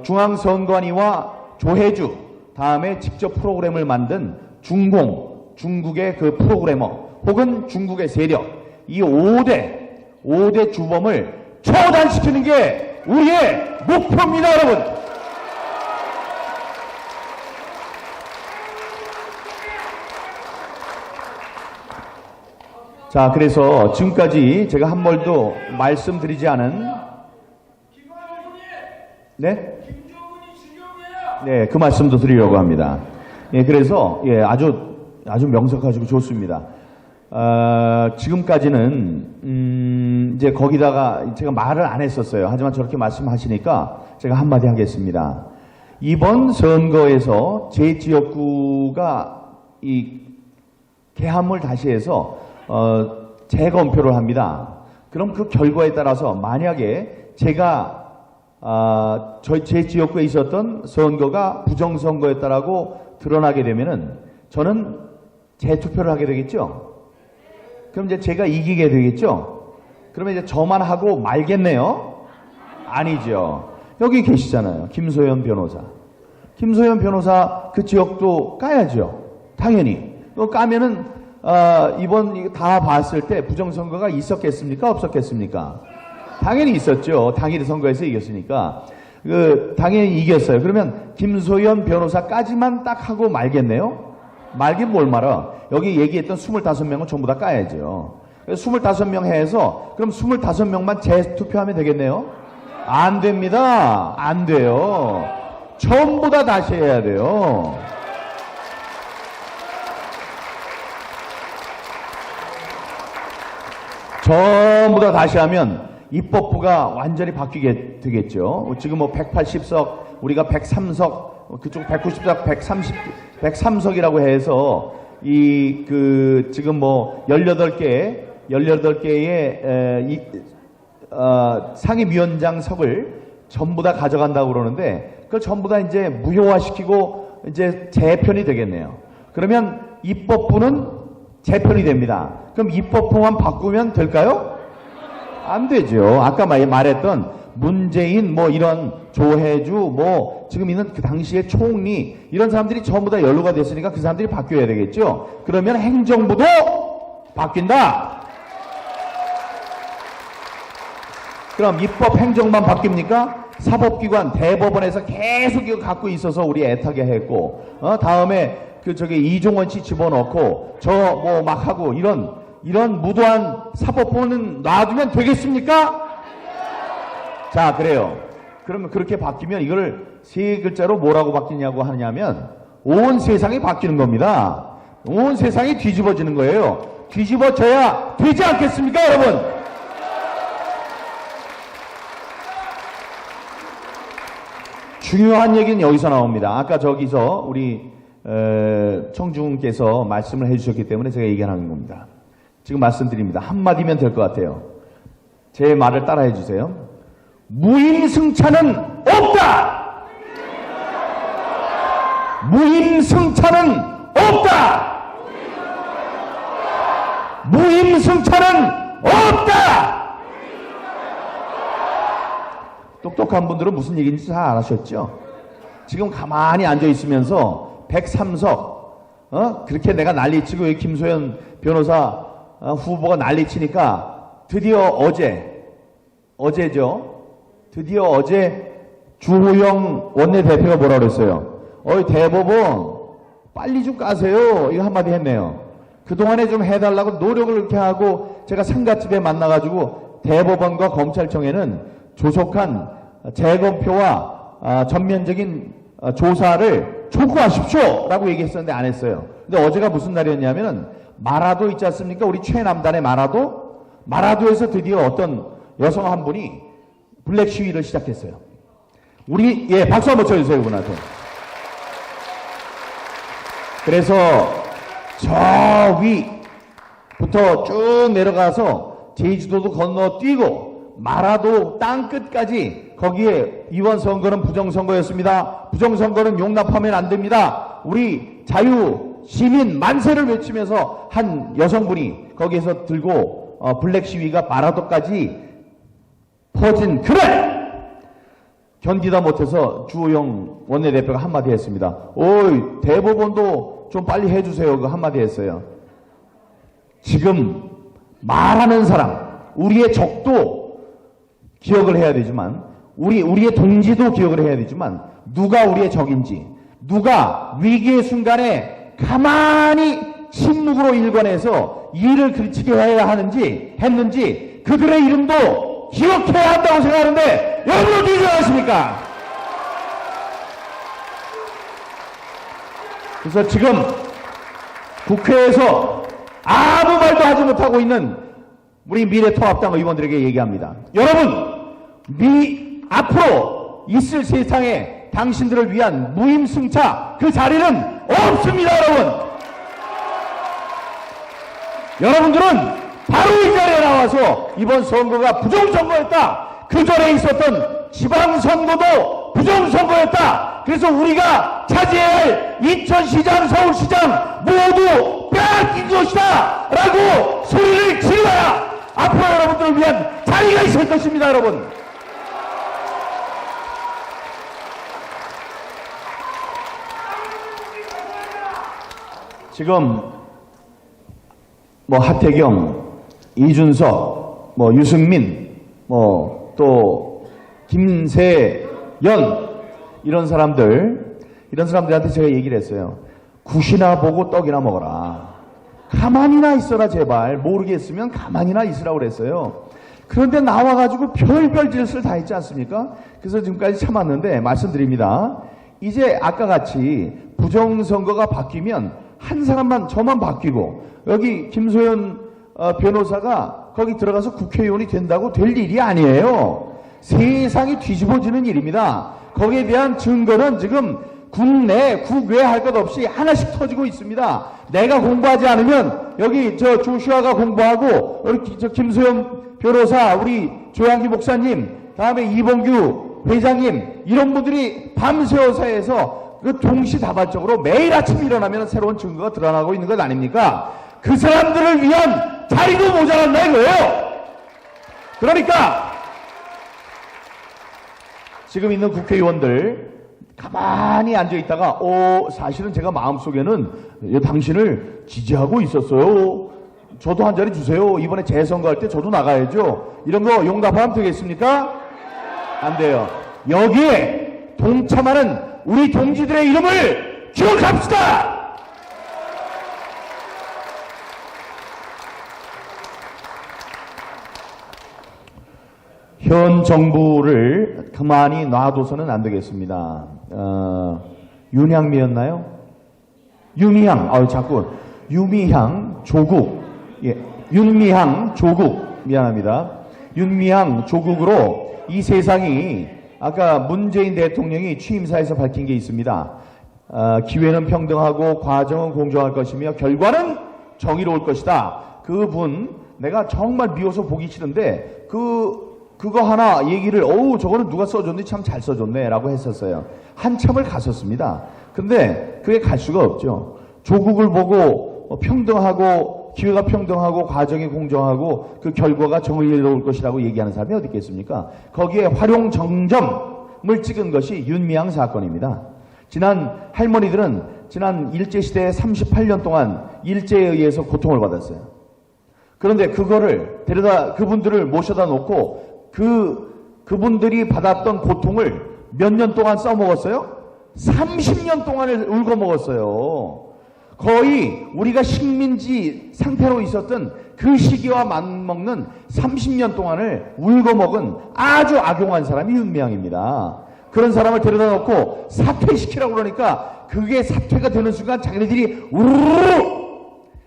중앙선관위와 조혜주, 다음에 직접 프로그램을 만든 중국의 그 프로그래머 혹은 중국의 세력, 이 5대 주범을 처단시키는 게 우리의 목표입니다, 여러분. 자, 그래서 지금까지 제가 한 번도 말씀드리지 않은 네, 그 말씀도 드리려고 합니다. 예, 그래서 아주 명석하시고 좋습니다. 지금까지는 이제 거기다가 제가 말을 안 했었어요. 하지만 저렇게 말씀하시니까 제가 한마디 하겠습니다. 이번 선거에서 제 지역구가 이 개함을 다시 해서 재검표를 합니다. 그럼 그 결과에 따라서 만약에 제가 제 지역구에 있었던 선거가 부정선거였다라고 드러나게 되면은 저는 재투표를 하게 되겠죠? 그럼 이제 제가 이기게 되겠죠? 그러면 이제 저만 하고 말겠네요? 아니죠. 여기 계시잖아요. 김소연 변호사. 김소연 변호사 그 지역도 까야죠. 당연히. 까면은 이번 이거 다 봤을 때 부정선거가 있었겠습니까? 없었겠습니까? 당연히 있었죠. 당일의 선거에서 이겼으니까. 당연히 이겼어요. 그러면 김소연 변호사까지만 딱 하고 말겠네요? 말긴 뭘 말아. 여기 얘기했던 25명은 전부 다 까야죠. 25명 해서 그럼 25명만 재투표하면 되겠네요? 안 됩니다. 안 돼요. 전부 다 다시 해야 돼요. 전부 다 다시 하면 입법부가 완전히 바뀌게 되겠죠. 지금 뭐 180석, 우리가 103석, 그쪽 190석, 103석이라고 해서 지금 뭐 18개의 상임위원장석을 전부 다 가져간다고 그러는데 그걸 전부 다 이제 무효화시키고 이제 재편이 되겠네요. 그러면 입법부는 재편이 됩니다. 그럼 입법부만 바꾸면 될까요? 안 되죠. 아까 말했던 문재인 뭐 이런 조혜주 뭐 지금 있는 그 당시의 총리 이런 사람들이 전부 다 연루가 됐으니까 그 사람들이 바뀌어야 되겠죠. 그러면 행정부도 바뀐다. 그럼 입법 행정만 바뀝니까? 사법기관 대법원에서 계속 이거 갖고 있어서 우리 애타게 했고 다음에 이종원 씨 집어넣고 저 뭐 막 하고 이런 무도한 사법부는 놔두면 되겠습니까? 자, 그래요. 그러면 그렇게 바뀌면 이걸 세 글자로 뭐라고 바뀌냐고 하냐면 온 세상이 바뀌는 겁니다. 온 세상이 뒤집어지는 거예요. 뒤집어져야 되지 않겠습니까, 여러분? 중요한 얘기는 여기서 나옵니다. 아까 저기서 우리 청중께서 말씀을 해주셨기 때문에 제가 얘기하는 겁니다. 지금 말씀드립니다. 한마디면 될 것 같아요. 제 말을 따라해 주세요. 무임승차는 없다! 무임승차는 없다! 무임승차는 없다! 똑똑한 분들은 무슨 얘기인지 잘 알아셨죠? 지금 가만히 앉아 있으면서 103석, 그렇게 내가 난리치고 김소연 변호사 후보가 난리치니까 드디어 어제죠. 드디어 어제 주호영 원내대표가 뭐라 그랬어요? 대법원 빨리 좀 까세요. 이거 한마디 했네요. 그동안에 좀 해달라고 노력을 이렇게 하고 제가 상가집에 만나가지고 대법원과 검찰청에는 조속한 재검표와 전면적인 조사를 촉구하십시오 라고 얘기했었는데 안 했어요. 근데 어제가 무슨 날이었냐면은 마라도 있지 않습니까? 우리 최남단의 마라도에서 드디어 어떤 여성 한 분이 블랙 시위를 시작했어요. 박수 한번 쳐주세요, 그분한테. 그래서 저 위부터 쭉 내려가서 제주도도 건너뛰고 마라도 땅끝까지 거기에 이번 선거는 부정선거였습니다. 부정선거는 용납하면 안 됩니다. 우리 자유 시민 만세를 외치면서 한 여성분이 거기에서 들고 블랙 시위가 마라도까지 퍼진 그날 견디다 못해서 주호영 원내대표가 한마디 했습니다. 오이 대법원도 좀 빨리 해주세요. 그 한마디 했어요. 지금 말하는 사람 우리의 적도 기억을 해야 되지만 우리의 동지도 기억을 해야 되지만 누가 우리의 적인지 누가 위기의 순간에 가만히 침묵으로 일관해서 일을 그르치게 해야 했는지 그들의 이름도 기억해야 한다고 생각하는데 여러분 어떻게 생각하십니까? 그래서 지금 국회에서 아무 말도 하지 못하고 있는 우리 미래통합당 의원들에게 얘기합니다. 여러분 앞으로 있을 세상에 당신들을 위한 무임승차 그 자리는 없습니다. 여러분들은 바로 이 자리에 나와서 이번 선거가 부정선거였다. 그 전에 있었던 지방선거도 부정선거였다. 그래서 우리가 차지해야 할 인천시장, 서울시장 모두 빼앗긴 것이다! 라고 소리를 질러야 앞으로 여러분들을 위한 자리가 있을 것입니다, 여러분. 지금 뭐 하태경, 이준석, 뭐 유승민, 뭐 또 김세연 이런 사람들한테 제가 얘기를 했어요. 굿이나 보고 떡이나 먹어라. 가만히나 있어라 제발. 모르겠으면 가만히나 있으라고 그랬어요. 그런데 나와가지고 별별 짓을 다 했지 않습니까? 그래서 지금까지 참았는데 말씀드립니다. 이제 아까 같이 부정선거가 바뀌면 한 사람만 저만 바뀌고 여기 김소연 변호사가 거기 들어가서 국회의원이 된다고 될 일이 아니에요. 세상이 뒤집어지는 일입니다. 거기에 대한 증거는 지금 국내, 국외 할 것 없이 하나씩 터지고 있습니다. 내가 공부하지 않으면 여기 저 조슈아가 공부하고 우리 저 김소연 변호사, 우리 조양기 목사님, 다음에 이봉규 회장님 이런 분들이 밤새워서 해서 그 동시다발적으로 매일 아침 일어나면 새로운 증거가 드러나고 있는 것 아닙니까? 그 사람들을 위한 자리도 모자란다 이거예요. 그러니까 지금 있는 국회의원들 가만히 앉아있다가 사실은 제가 마음속에는 당신을 지지하고 있었어요. 저도 한 자리 주세요. 이번에 재선거할 때 저도 나가야죠. 이런 거 용납하면 되겠습니까? 안 돼요. 여기에 동참하는 우리 동지들의 이름을 기억합시다. 현 정부를 가만히 놔둬서는 안 되겠습니다. 윤향미였나요? 유미향, 자꾸 유미향 조국, 예, 윤미향 조국, 미안합니다. 윤미향 조국으로 이 세상이 아까 문재인 대통령이 취임사에서 밝힌 게 있습니다. 기회는 평등하고 과정은 공정할 것이며 결과는 정의로울 것이다. 그분 내가 정말 미워서 보기 싫은데 그거 하나 얘기를 저거는 누가 써줬는지 참 잘 써줬네 라고 했었어요. 한참을 갔었습니다. 근데 그게 갈 수가 없죠. 조국을 보고 평등하고 기회가 평등하고 과정이 공정하고 그 결과가 정의로울 것이라고 얘기하는 사람이 어디 있겠습니까? 거기에 활용정점을 찍은 것이 윤미향 사건입니다. 할머니들은 지난 일제시대에 38년 동안 일제에 의해서 고통을 받았어요. 그런데 그거를 그분들을 모셔다 놓고 그분들이 받았던 고통을 몇 년 동안 써먹었어요? 30년 동안을 울고 먹었어요. 거의 우리가 식민지 상태로 있었던 그 시기와 맞먹는 30년 동안을 울고 먹은 아주 악용한 사람이 윤미향입니다. 그런 사람을 데려다 놓고 사퇴시키라고 그러니까 그게 사퇴가 되는 순간 자기네들이 우르르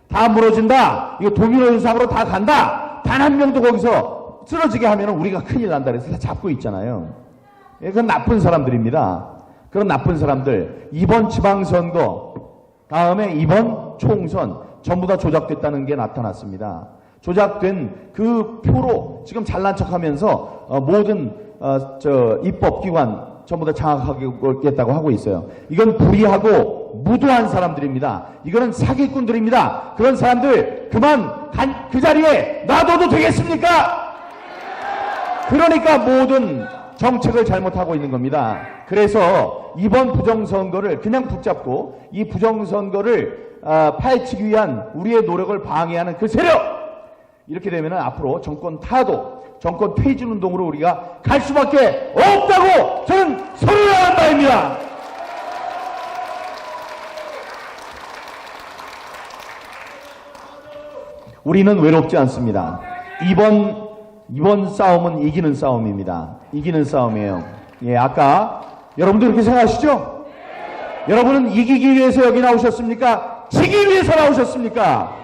다 무너진다. 이거 도미노 현상으로 다 간다. 단 한 명도 거기서 쓰러지게 하면 우리가 큰일 난다 그래서 다 잡고 있잖아요. 그건 나쁜 사람들입니다. 그런 나쁜 사람들 이번 지방선거 다음에 이번 총선 전부 다 조작됐다는 게 나타났습니다. 조작된 그 표로 지금 잘난 척하면서 모든 입법기관 전부 다 장악하겠다고 하고 있어요. 이건 불의하고 무도한 사람들입니다. 이거는 사기꾼들입니다. 그런 사람들 그만 그 자리에 놔둬도 되겠습니까? 그러니까 모든 정책을 잘못하고 있는 겁니다. 그래서 이번 부정선거를 그냥 붙잡고 이 부정선거를 파헤치기 위한 우리의 노력을 방해하는 그 세력 이렇게 되면 앞으로 정권 타도 정권 퇴진 운동으로 우리가 갈 수밖에 없다고 저는 선언하는 바입니다. 우리는 외롭지 않습니다. 이번 싸움은 이기는 싸움입니다. 이기는 싸움이에요. 예, 아까 여러분도 그렇게 생각하시죠? 여러분은 이기기 위해서 여기 나오셨습니까? 지기 위해서 나오셨습니까?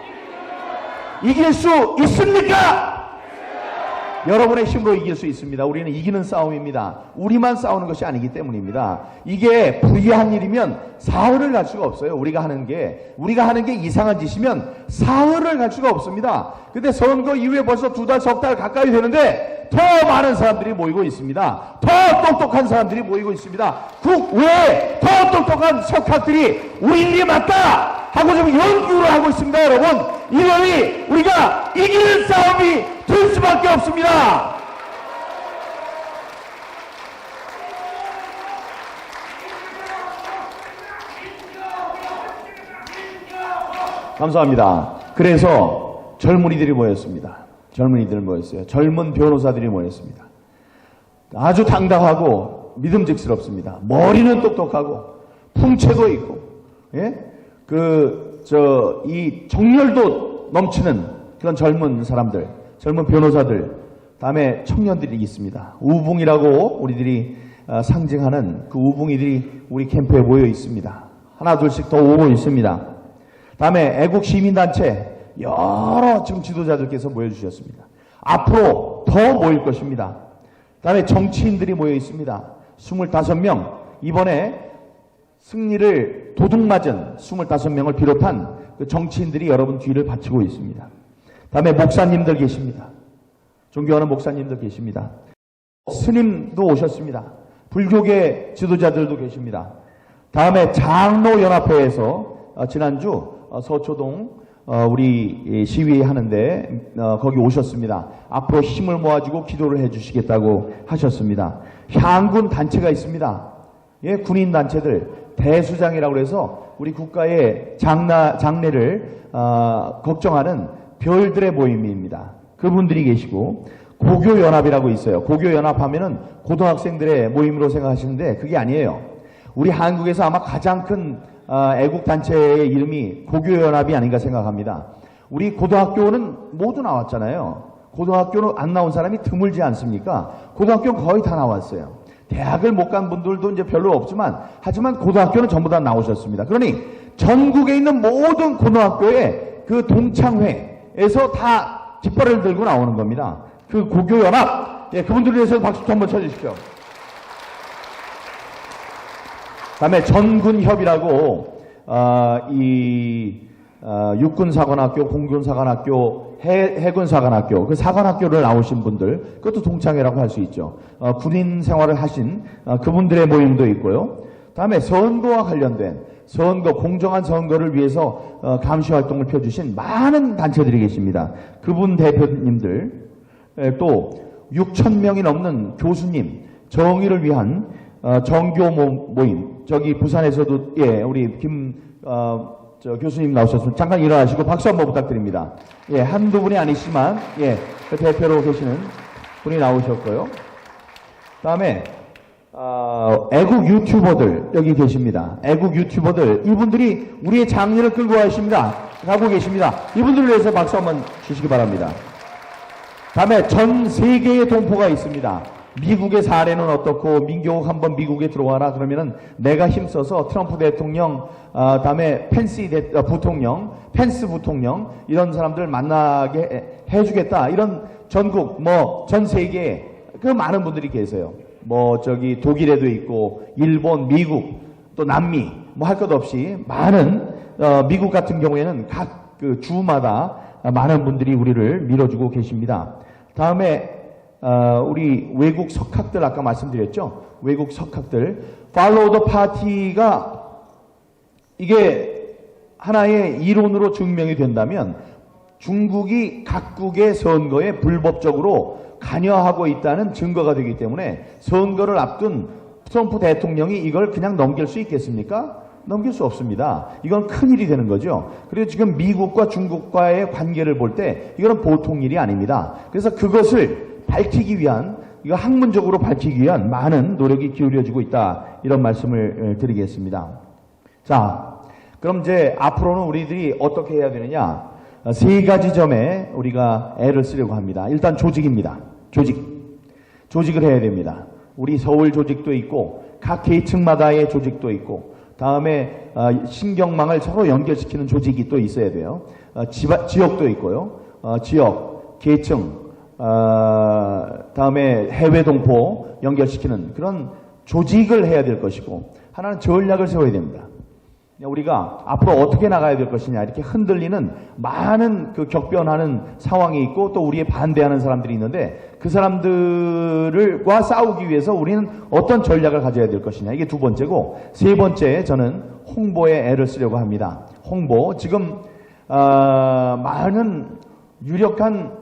이길 수 있습니까? 여러분의 힘으로 이길 수 있습니다. 우리는 이기는 싸움입니다. 우리만 싸우는 것이 아니기 때문입니다. 이게 불리한 일이면 사흘을 갈 수가 없어요. 우리가 하는 게 이상한 짓이면 사흘을 갈 수가 없습니다. 근데 선거 이후에 벌써 2달, 석 달 가까이 되는데 더 많은 사람들이 모이고 있습니다. 더 똑똑한 사람들이 모이고 있습니다. 국외에 더 똑똑한 석학들이 우리들이 맞다 하고 좀 연구를 하고 있습니다. 여러분, 이러니 우리가 이기는 싸움이 될 수밖에 없습니다. 감사합니다. 그래서 젊은이들이 모였습니다. 젊은이들 모였어요. 젊은 변호사들이 모였습니다. 아주 당당하고 믿음직스럽습니다. 머리는 똑똑하고 풍채도 있고, 예? 이 정열도 넘치는 그런 젊은 사람들, 젊은 변호사들, 다음에 청년들이 있습니다. 우붕이라고 우리들이 상징하는 그 우붕이들이 우리 캠프에 모여 있습니다. 하나 둘씩 더 오고 있습니다. 다음에 애국 시민단체 여러 지금 지도자들께서 모여주셨습니다. 앞으로 더 모일 것입니다. 다음에 정치인들이 모여 있습니다. 25명, 이번에 승리를 도둑맞은 25명을 비롯한 그 정치인들이 여러분 뒤를 바치고 있습니다. 다음에 목사님들 계십니다. 존경하는 목사님들 계십니다. 스님도 오셨습니다. 불교계 지도자들도 계십니다. 다음에 장로연합회에서 지난주 서초동 우리 시위하는데 거기 오셨습니다. 앞으로 힘을 모아주고 기도를 해주시겠다고 하셨습니다. 향군 단체가 있습니다. 예, 군인 단체들 대수장이라고 해서 우리 국가의 장래를 걱정하는 별들의 모임입니다. 그분들이 계시고 고교연합이라고 있어요. 고교연합하면은 고등학생들의 모임으로 생각하시는데 그게 아니에요. 우리 한국에서 아마 가장 큰 애국단체의 이름이 고교연합이 아닌가 생각합니다. 우리 고등학교는 모두 나왔잖아요. 고등학교는 안 나온 사람이 드물지 않습니까? 고등학교는 거의 다 나왔어요. 대학을 못 간 분들도 이제 별로 없지만, 하지만 고등학교는 전부 다 나오셨습니다. 그러니 전국에 있는 모든 고등학교의 그 동창회에서 다 깃발을 들고 나오는 겁니다. 그 고교연합, 예, 그분들을 위해서 박수 한번 쳐주십시오. 다음에 전군협이라고 육군사관학교, 공군사관학교, 해군사관학교, 그 사관학교를 나오신 분들, 그것도 동창회라고 할 수 있죠. 군인 생활을 하신 그분들의 모임도 있고요. 다음에 선거와 관련된 선거, 공정한 선거를 위해서 감시활동을 펴주신 많은 단체들이 계십니다. 그분 대표님들, 또 6,000명이 넘는 교수님, 정의를 위한 정교 모임, 저기 부산에서도, 예, 우리 교수님 나오셨습니다. 잠깐 일어나시고 박수 한번 부탁드립니다. 예, 한두 분이 아니지만, 예, 그 대표로 계시는 분이 나오셨고요. 다음에, 애국 유튜버들, 여기 계십니다. 애국 유튜버들, 이분들이 우리의 장래를 끌고 가고 계십니다. 이분들을 위해서 박수 한번 주시기 바랍니다. 다음에 전 세계의 동포가 있습니다. 미국의 사례는 어떻고, 민경욱 한번 미국에 들어와라 그러면은 내가 힘써서 트럼프 대통령, 다음에 펜스 부통령, 이런 사람들 만나게 해주겠다. 이런 전국, 전 세계에 그 많은 분들이 계세요. 저기 독일에도 있고, 일본, 미국, 또 남미, 할 것 없이 많은, 미국 같은 경우에는 각 그 주마다 많은 분들이 우리를 밀어주고 계십니다. 다음에, 우리 외국 석학들 아까 말씀드렸죠? 외국 석학들. Follow the Party가 이게 하나의 이론으로 증명이 된다면 중국이 각국의 선거에 불법적으로 관여하고 있다는 증거가 되기 때문에 선거를 앞둔 트럼프 대통령이 이걸 그냥 넘길 수 있겠습니까? 넘길 수 없습니다. 이건 큰일이 되는 거죠. 그리고 지금 미국과 중국과의 관계를 볼 때 이거는 보통 일이 아닙니다. 그래서 그것을 밝히기 위한, 이거 학문적으로 밝히기 위한 많은 노력이 기울여지고 있다. 이런 말씀을 드리겠습니다. 자, 그럼 이제 앞으로는 우리들이 어떻게 해야 되느냐? 세 가지 점에 우리가 애를 쓰려고 합니다. 일단 조직입니다. 조직을 해야 됩니다. 우리 서울 조직도 있고, 각 계층마다의 조직도 있고, 다음에 신경망을 서로 연결시키는 조직이 또 있어야 돼요. 지역도 있고요. 지역, 계층, 다음에 해외 동포 연결시키는 그런 조직을 해야 될 것이고, 하나는 전략을 세워야 됩니다. 우리가 앞으로 어떻게 나가야 될 것이냐 이렇게 흔들리는 많은 그 격변하는 상황이 있고 또 우리의 반대하는 사람들이 있는데 그 사람들과 싸우기 위해서 우리는 어떤 전략을 가져야 될 것이냐 이게 두 번째고 세 번째 저는 홍보에 애를 쓰려고 합니다. 홍보 지금 많은 유력한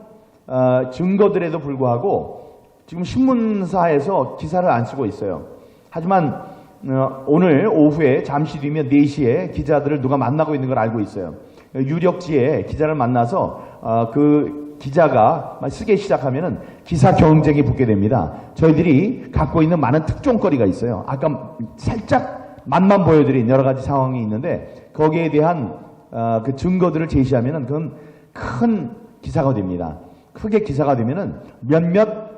증거들에도 불구하고 지금 신문사에서 기사를 안 쓰고 있어요. 하지만 오늘 오후에 잠시 뒤면 4시에 기자들을 누가 만나고 있는 걸 알고 있어요. 유력지에 기자를 만나서 그 기자가 쓰기 시작하면은 기사 경쟁이 붙게 됩니다. 저희들이 갖고 있는 많은 특종거리가 있어요. 아까 살짝 맛만 보여드린 여러 가지 상황이 있는데 거기에 대한 그 증거들을 제시하면은 그건 큰 기사가 됩니다. 크게 기사가 되면은 몇몇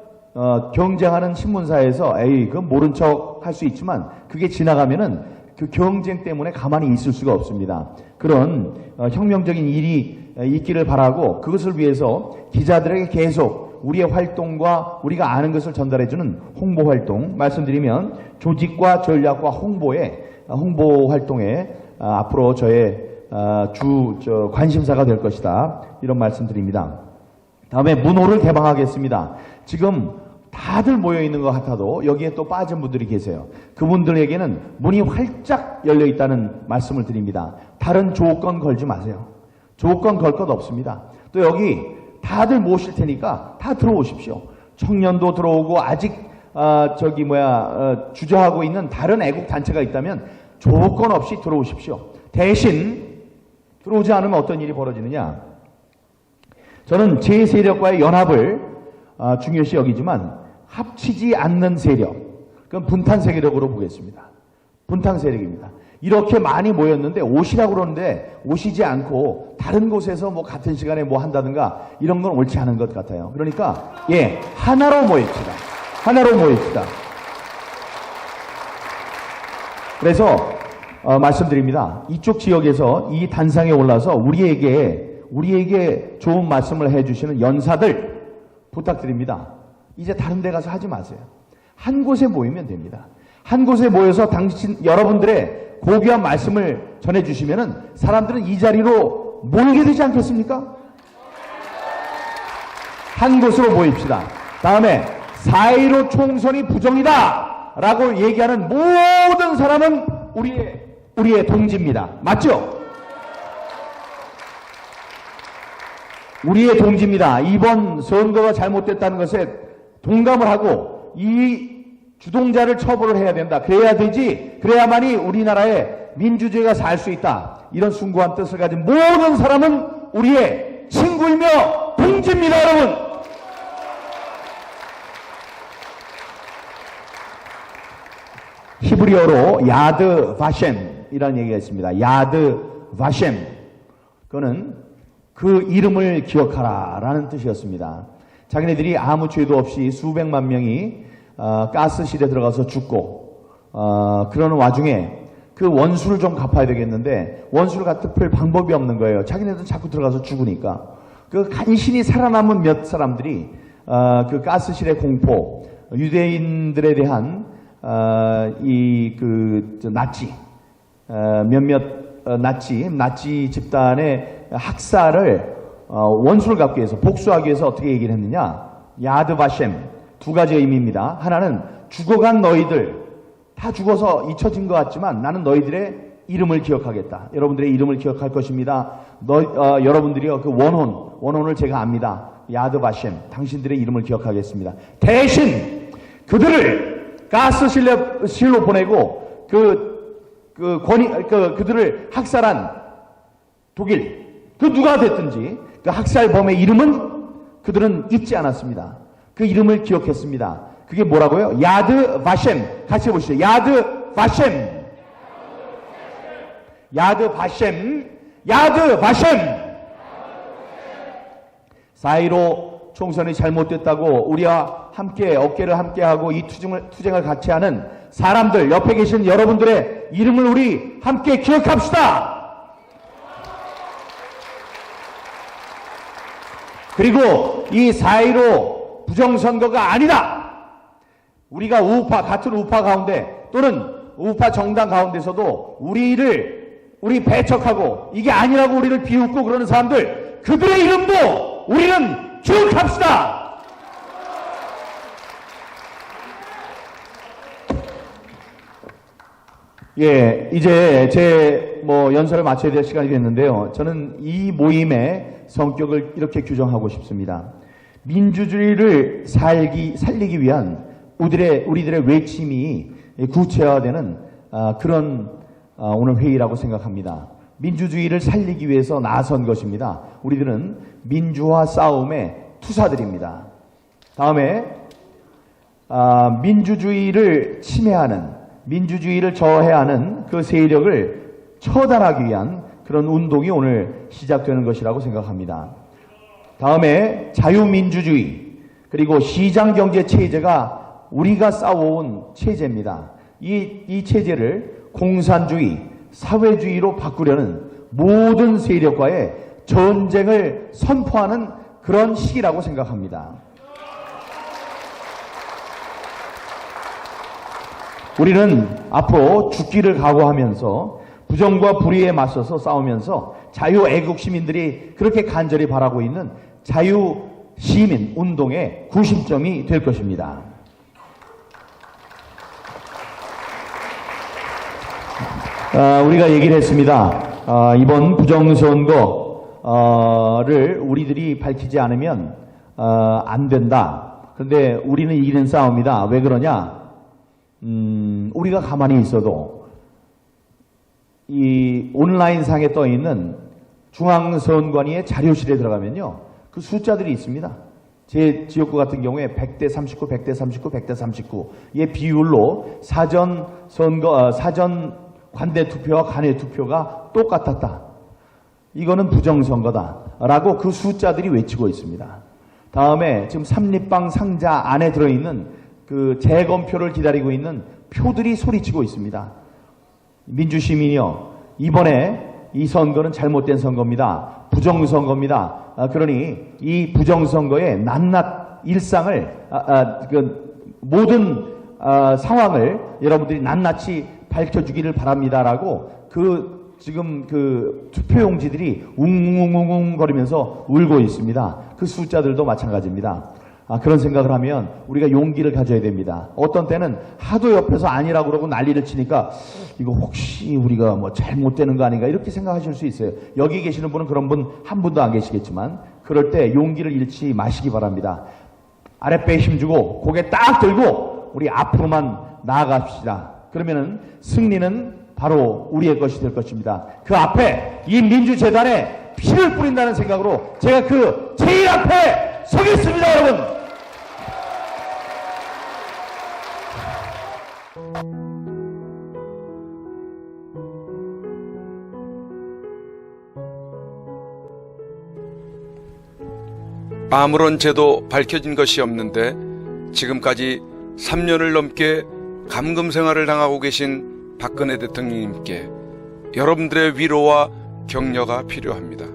경쟁하는 신문사에서 그건 모른 척 할 수 있지만 그게 지나가면은 그 경쟁 때문에 가만히 있을 수가 없습니다. 그런 혁명적인 일이 있기를 바라고 그것을 위해서 기자들에게 계속 우리의 활동과 우리가 아는 것을 전달해주는 홍보 활동 말씀드리면 조직과 전략과 홍보 활동에 앞으로 저의 관심사가 될 것이다. 이런 말씀드립니다. 다음에 문호를 개방하겠습니다. 지금 다들 모여있는 것 같아도 여기에 또 빠진 분들이 계세요. 그분들에게는 문이 활짝 열려있다는 말씀을 드립니다. 다른 조건 걸지 마세요. 조건 걸 것 없습니다. 또 여기 다들 모실 테니까 다 들어오십시오. 청년도 들어오고 아직 주저하고 있는 다른 애국단체가 있다면 조건 없이 들어오십시오. 대신 들어오지 않으면 어떤 일이 벌어지느냐. 저는 제 세력과의 연합을 중요시 여기지만 합치지 않는 세력, 그건 분탄 세력으로 보겠습니다. 분탄 세력입니다. 이렇게 많이 모였는데 오시라고 그러는데 오시지 않고 다른 곳에서 뭐 같은 시간에 뭐 한다든가 이런 건 옳지 않은 것 같아요. 그러니까 하나로 모입시다. 하나로 모입시다. 그래서 말씀드립니다. 이쪽 지역에서 이 단상에 올라서 우리에게 좋은 말씀을 해주시는 연사들 부탁드립니다. 이제 다른 데 가서 하지 마세요. 한 곳에 모이면 됩니다. 한 곳에 모여서 여러분들의 고귀한 말씀을 전해주시면은 사람들은 이 자리로 모이게 되지 않겠습니까? 한 곳으로 모입시다. 다음에 4.15 총선이 부정이다 라고 얘기하는 모든 사람은 우리의 동지입니다. 맞죠? 우리의 동지입니다. 이번 선거가 잘못됐다는 것에 동감을 하고 이 주동자를 처벌을 해야 된다. 그래야 되지. 그래야만이 우리나라에 민주주의가 살 수 있다. 이런 숭고한 뜻을 가진 모든 사람은 우리의 친구이며 동지입니다, 여러분. 히브리어로 야드 바셴이라는 얘기가 있습니다. 야드 바셴. 그거는 그 이름을 기억하라 라는 뜻이었습니다. 자기네들이 아무 죄도 없이 수백만 명이 가스실에 들어가서 죽고 그러는 와중에 그 원수를 좀 갚아야 되겠는데 원수를 갚을 방법이 없는 거예요. 자기네들 자꾸 들어가서 죽으니까. 그 간신히 살아남은 몇 사람들이 그 가스실의 공포, 유대인들에 대한 나치 몇몇 나치 집단의 학살을 원수를 갚기 위해서 복수하기 위해서 어떻게 얘기를 했느냐. 야드 바셴 두 가지 의미입니다. 하나는 죽어간 너희들 다 죽어서 잊혀진 것 같지만 나는 너희들의 이름을 기억하겠다. 여러분들의 이름을 기억할 것입니다. 여러분들이요 그 원혼을 제가 압니다. 야드 바셴 당신들의 이름을 기억하겠습니다. 대신 그들을 가스실로 보내고 그들을 학살한 독일 그 누가 됐든지 그 학살범의 이름은 그들은 잊지 않았습니다. 그 이름을 기억했습니다. 그게 뭐라고요? 야드 바셴. 같이 해보시죠. 야드 바셴. 야드 바셴. 야드 바셴. 4.15 총선이 잘못됐다고 우리와 함께 어깨를 함께하고 이 투쟁을 같이 하는 사람들, 옆에 계신 여러분들의 이름을 우리 함께 기억합시다. 그리고 이 4.15 부정선거가 아니다. 우리가 같은 우파 가운데 또는 우파 정당 가운데서도 우리를 우리 배척하고 이게 아니라고 우리를 비웃고 그러는 사람들, 그들의 이름도 우리는 기억합시다. 예, 이제 제 연설을 마쳐야 될 시간이 됐는데요. 저는 이 모임의 성격을 이렇게 규정하고 싶습니다. 민주주의를 살리기 위한 우리들의 외침이 구체화되는 그런 오늘 회의라고 생각합니다. 민주주의를 살리기 위해서 나선 것입니다. 우리들은 민주화 싸움의 투사들입니다. 다음에 민주주의를 침해하는, 민주주의를 저해하는 그 세력을 처단하기 위한 그런 운동이 오늘 시작되는 것이라고 생각합니다. 다음에 자유민주주의, 그리고 시장경제 체제가 우리가 싸워온 체제입니다. 이 체제를 공산주의, 사회주의로 바꾸려는 모든 세력과의 전쟁을 선포하는 그런 시기라고 생각합니다. 우리는 앞으로 죽기를 각오하면서 부정과 불의에 맞서서 싸우면서 자유애국 시민들이 그렇게 간절히 바라고 있는 자유시민 운동의 구심점이 될 것입니다. 우리가 얘기를 했습니다. 이번 부정선거를 우리들이 밝히지 않으면 안 된다. 그런데 우리는 이기는 싸움이다. 왜 그러냐? 우리가 가만히 있어도 이 온라인상에 떠 있는 중앙선관위의 자료실에 들어가면요, 그 숫자들이 있습니다. 제 지역구 같은 경우에 100대 39, 100대 39, 100대 39의 비율로 사전 관대 투표와 간회 투표가 똑같았다. 이거는 부정선거다라고 그 숫자들이 외치고 있습니다. 다음에 지금 삼립방 상자 안에 들어있는 그 재검표를 기다리고 있는 표들이 소리치고 있습니다. 민주시민이요, 이번에 이 선거는 잘못된 선거입니다. 부정선거입니다. 그러니 이 부정선거의 낱낱 일상을 모든 상황을 여러분들이 낱낱이 밝혀주기를 바랍니다라고 지금 그 투표용지들이 웅웅웅웅 거리면서 울고 있습니다. 그 숫자들도 마찬가지입니다. 그런 생각을 하면 우리가 용기를 가져야 됩니다. 어떤 때는 하도 옆에서 아니라고 그러고 난리를 치니까 이거 혹시 우리가 잘못되는 거 아닌가 이렇게 생각하실 수 있어요. 여기 계시는 분은 그런 분 한 분도 안 계시겠지만 그럴 때 용기를 잃지 마시기 바랍니다. 아랫배에 힘주고 고개 딱 들고 우리 앞으로만 나아갑시다. 그러면은 승리는 바로 우리의 것이 될 것입니다. 그 앞에 이 민주재단에 피를 뿌린다는 생각으로 제가 그 제일 앞에 서겠습니다, 여러분. 아무런 죄도 밝혀진 것이 없는데 지금까지 3년을 넘게 감금 생활을 당하고 계신 박근혜 대통령님께 여러분들의 위로와 격려가 필요합니다.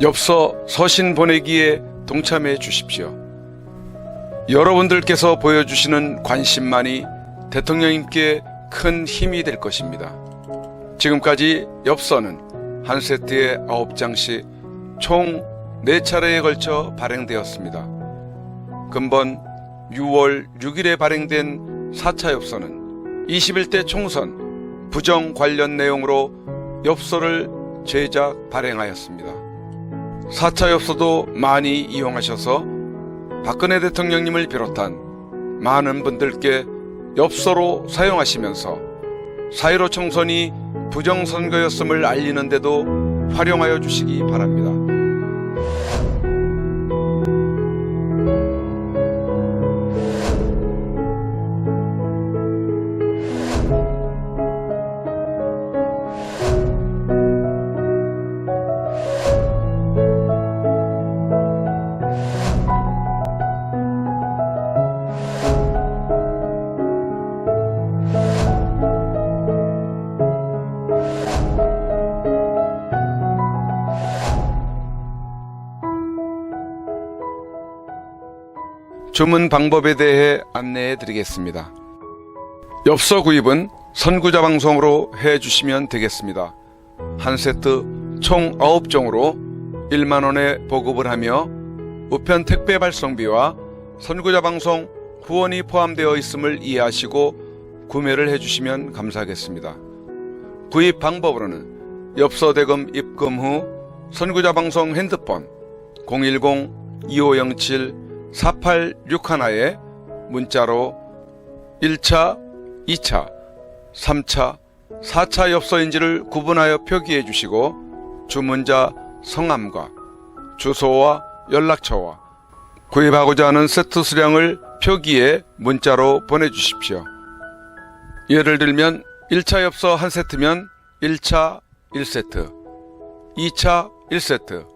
엽서 서신 보내기에 동참해 주십시오. 여러분들께서 보여주시는 관심만이 대통령님께 큰 힘이 될 것입니다. 지금까지 엽서는 한 세트에 9장씩 총 4차례에 걸쳐 발행되었습니다. 금번 6월 6일에 발행된 4차 엽서는 21대 총선 부정 관련 내용으로 엽서를 제작 발행하였습니다. 4차 엽서도 많이 이용하셔서 박근혜 대통령님을 비롯한 많은 분들께 엽서로 사용하시면서 4.15 총선이 부정선거였음을 알리는 데도 활용하여 주시기 바랍니다. 주문 방법에 대해 안내해 드리겠습니다. 엽서 구입은 선구자 방송으로 해주시면 되겠습니다. 한 세트 총 9종으로 1만원에 보급을 하며 우편 택배 발송비와 선구자 방송 후원이 포함되어 있음을 이해하시고 구매를 해주시면 감사하겠습니다. 구입 방법으로는 엽서 대금 입금 후 선구자 방송 핸드폰 010-2507-4861에 문자로 1차, 2차, 3차, 4차 엽서인지를 구분하여 표기해 주시고 주문자 성함과 주소와 연락처와 구입하고자 하는 세트 수량을 표기해 문자로 보내주십시오. 예를 들면 1차 엽서 1세트면 1차 1세트, 2차 1세트,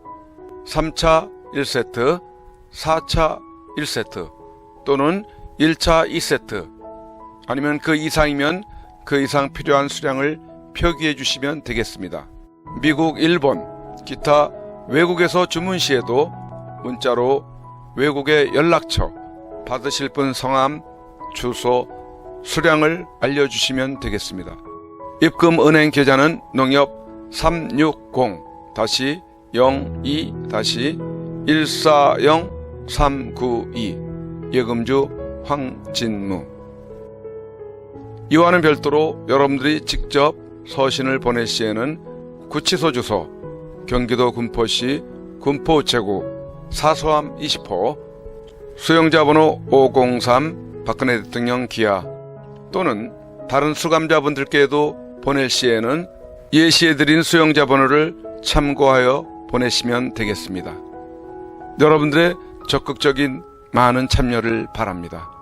3차 1세트, 4차 1세트 또는 1차 2세트 아니면 그 이상이면 그 이상 필요한 수량을 표기해 주시면 되겠습니다. 미국, 일본, 기타 외국에서 주문 시에도 문자로 외국의 연락처, 받으실 분 성함, 주소, 수량을 알려주시면 되겠습니다. 입금 은행 계좌는 농협 360-02-140-392 예금주 황진무. 이와는 별도로 여러분들이 직접 서신을 보낼 시에는 구치소 주소 경기도 군포시 군포우체국 사소함 20호 수용자 번호 503 박근혜 대통령 기하 또는 다른 수감자분들께도 보낼 시에는 예시해드린 수용자 번호를 참고하여 보내시면 되겠습니다. 여러분들의 적극적인 많은 참여를 바랍니다.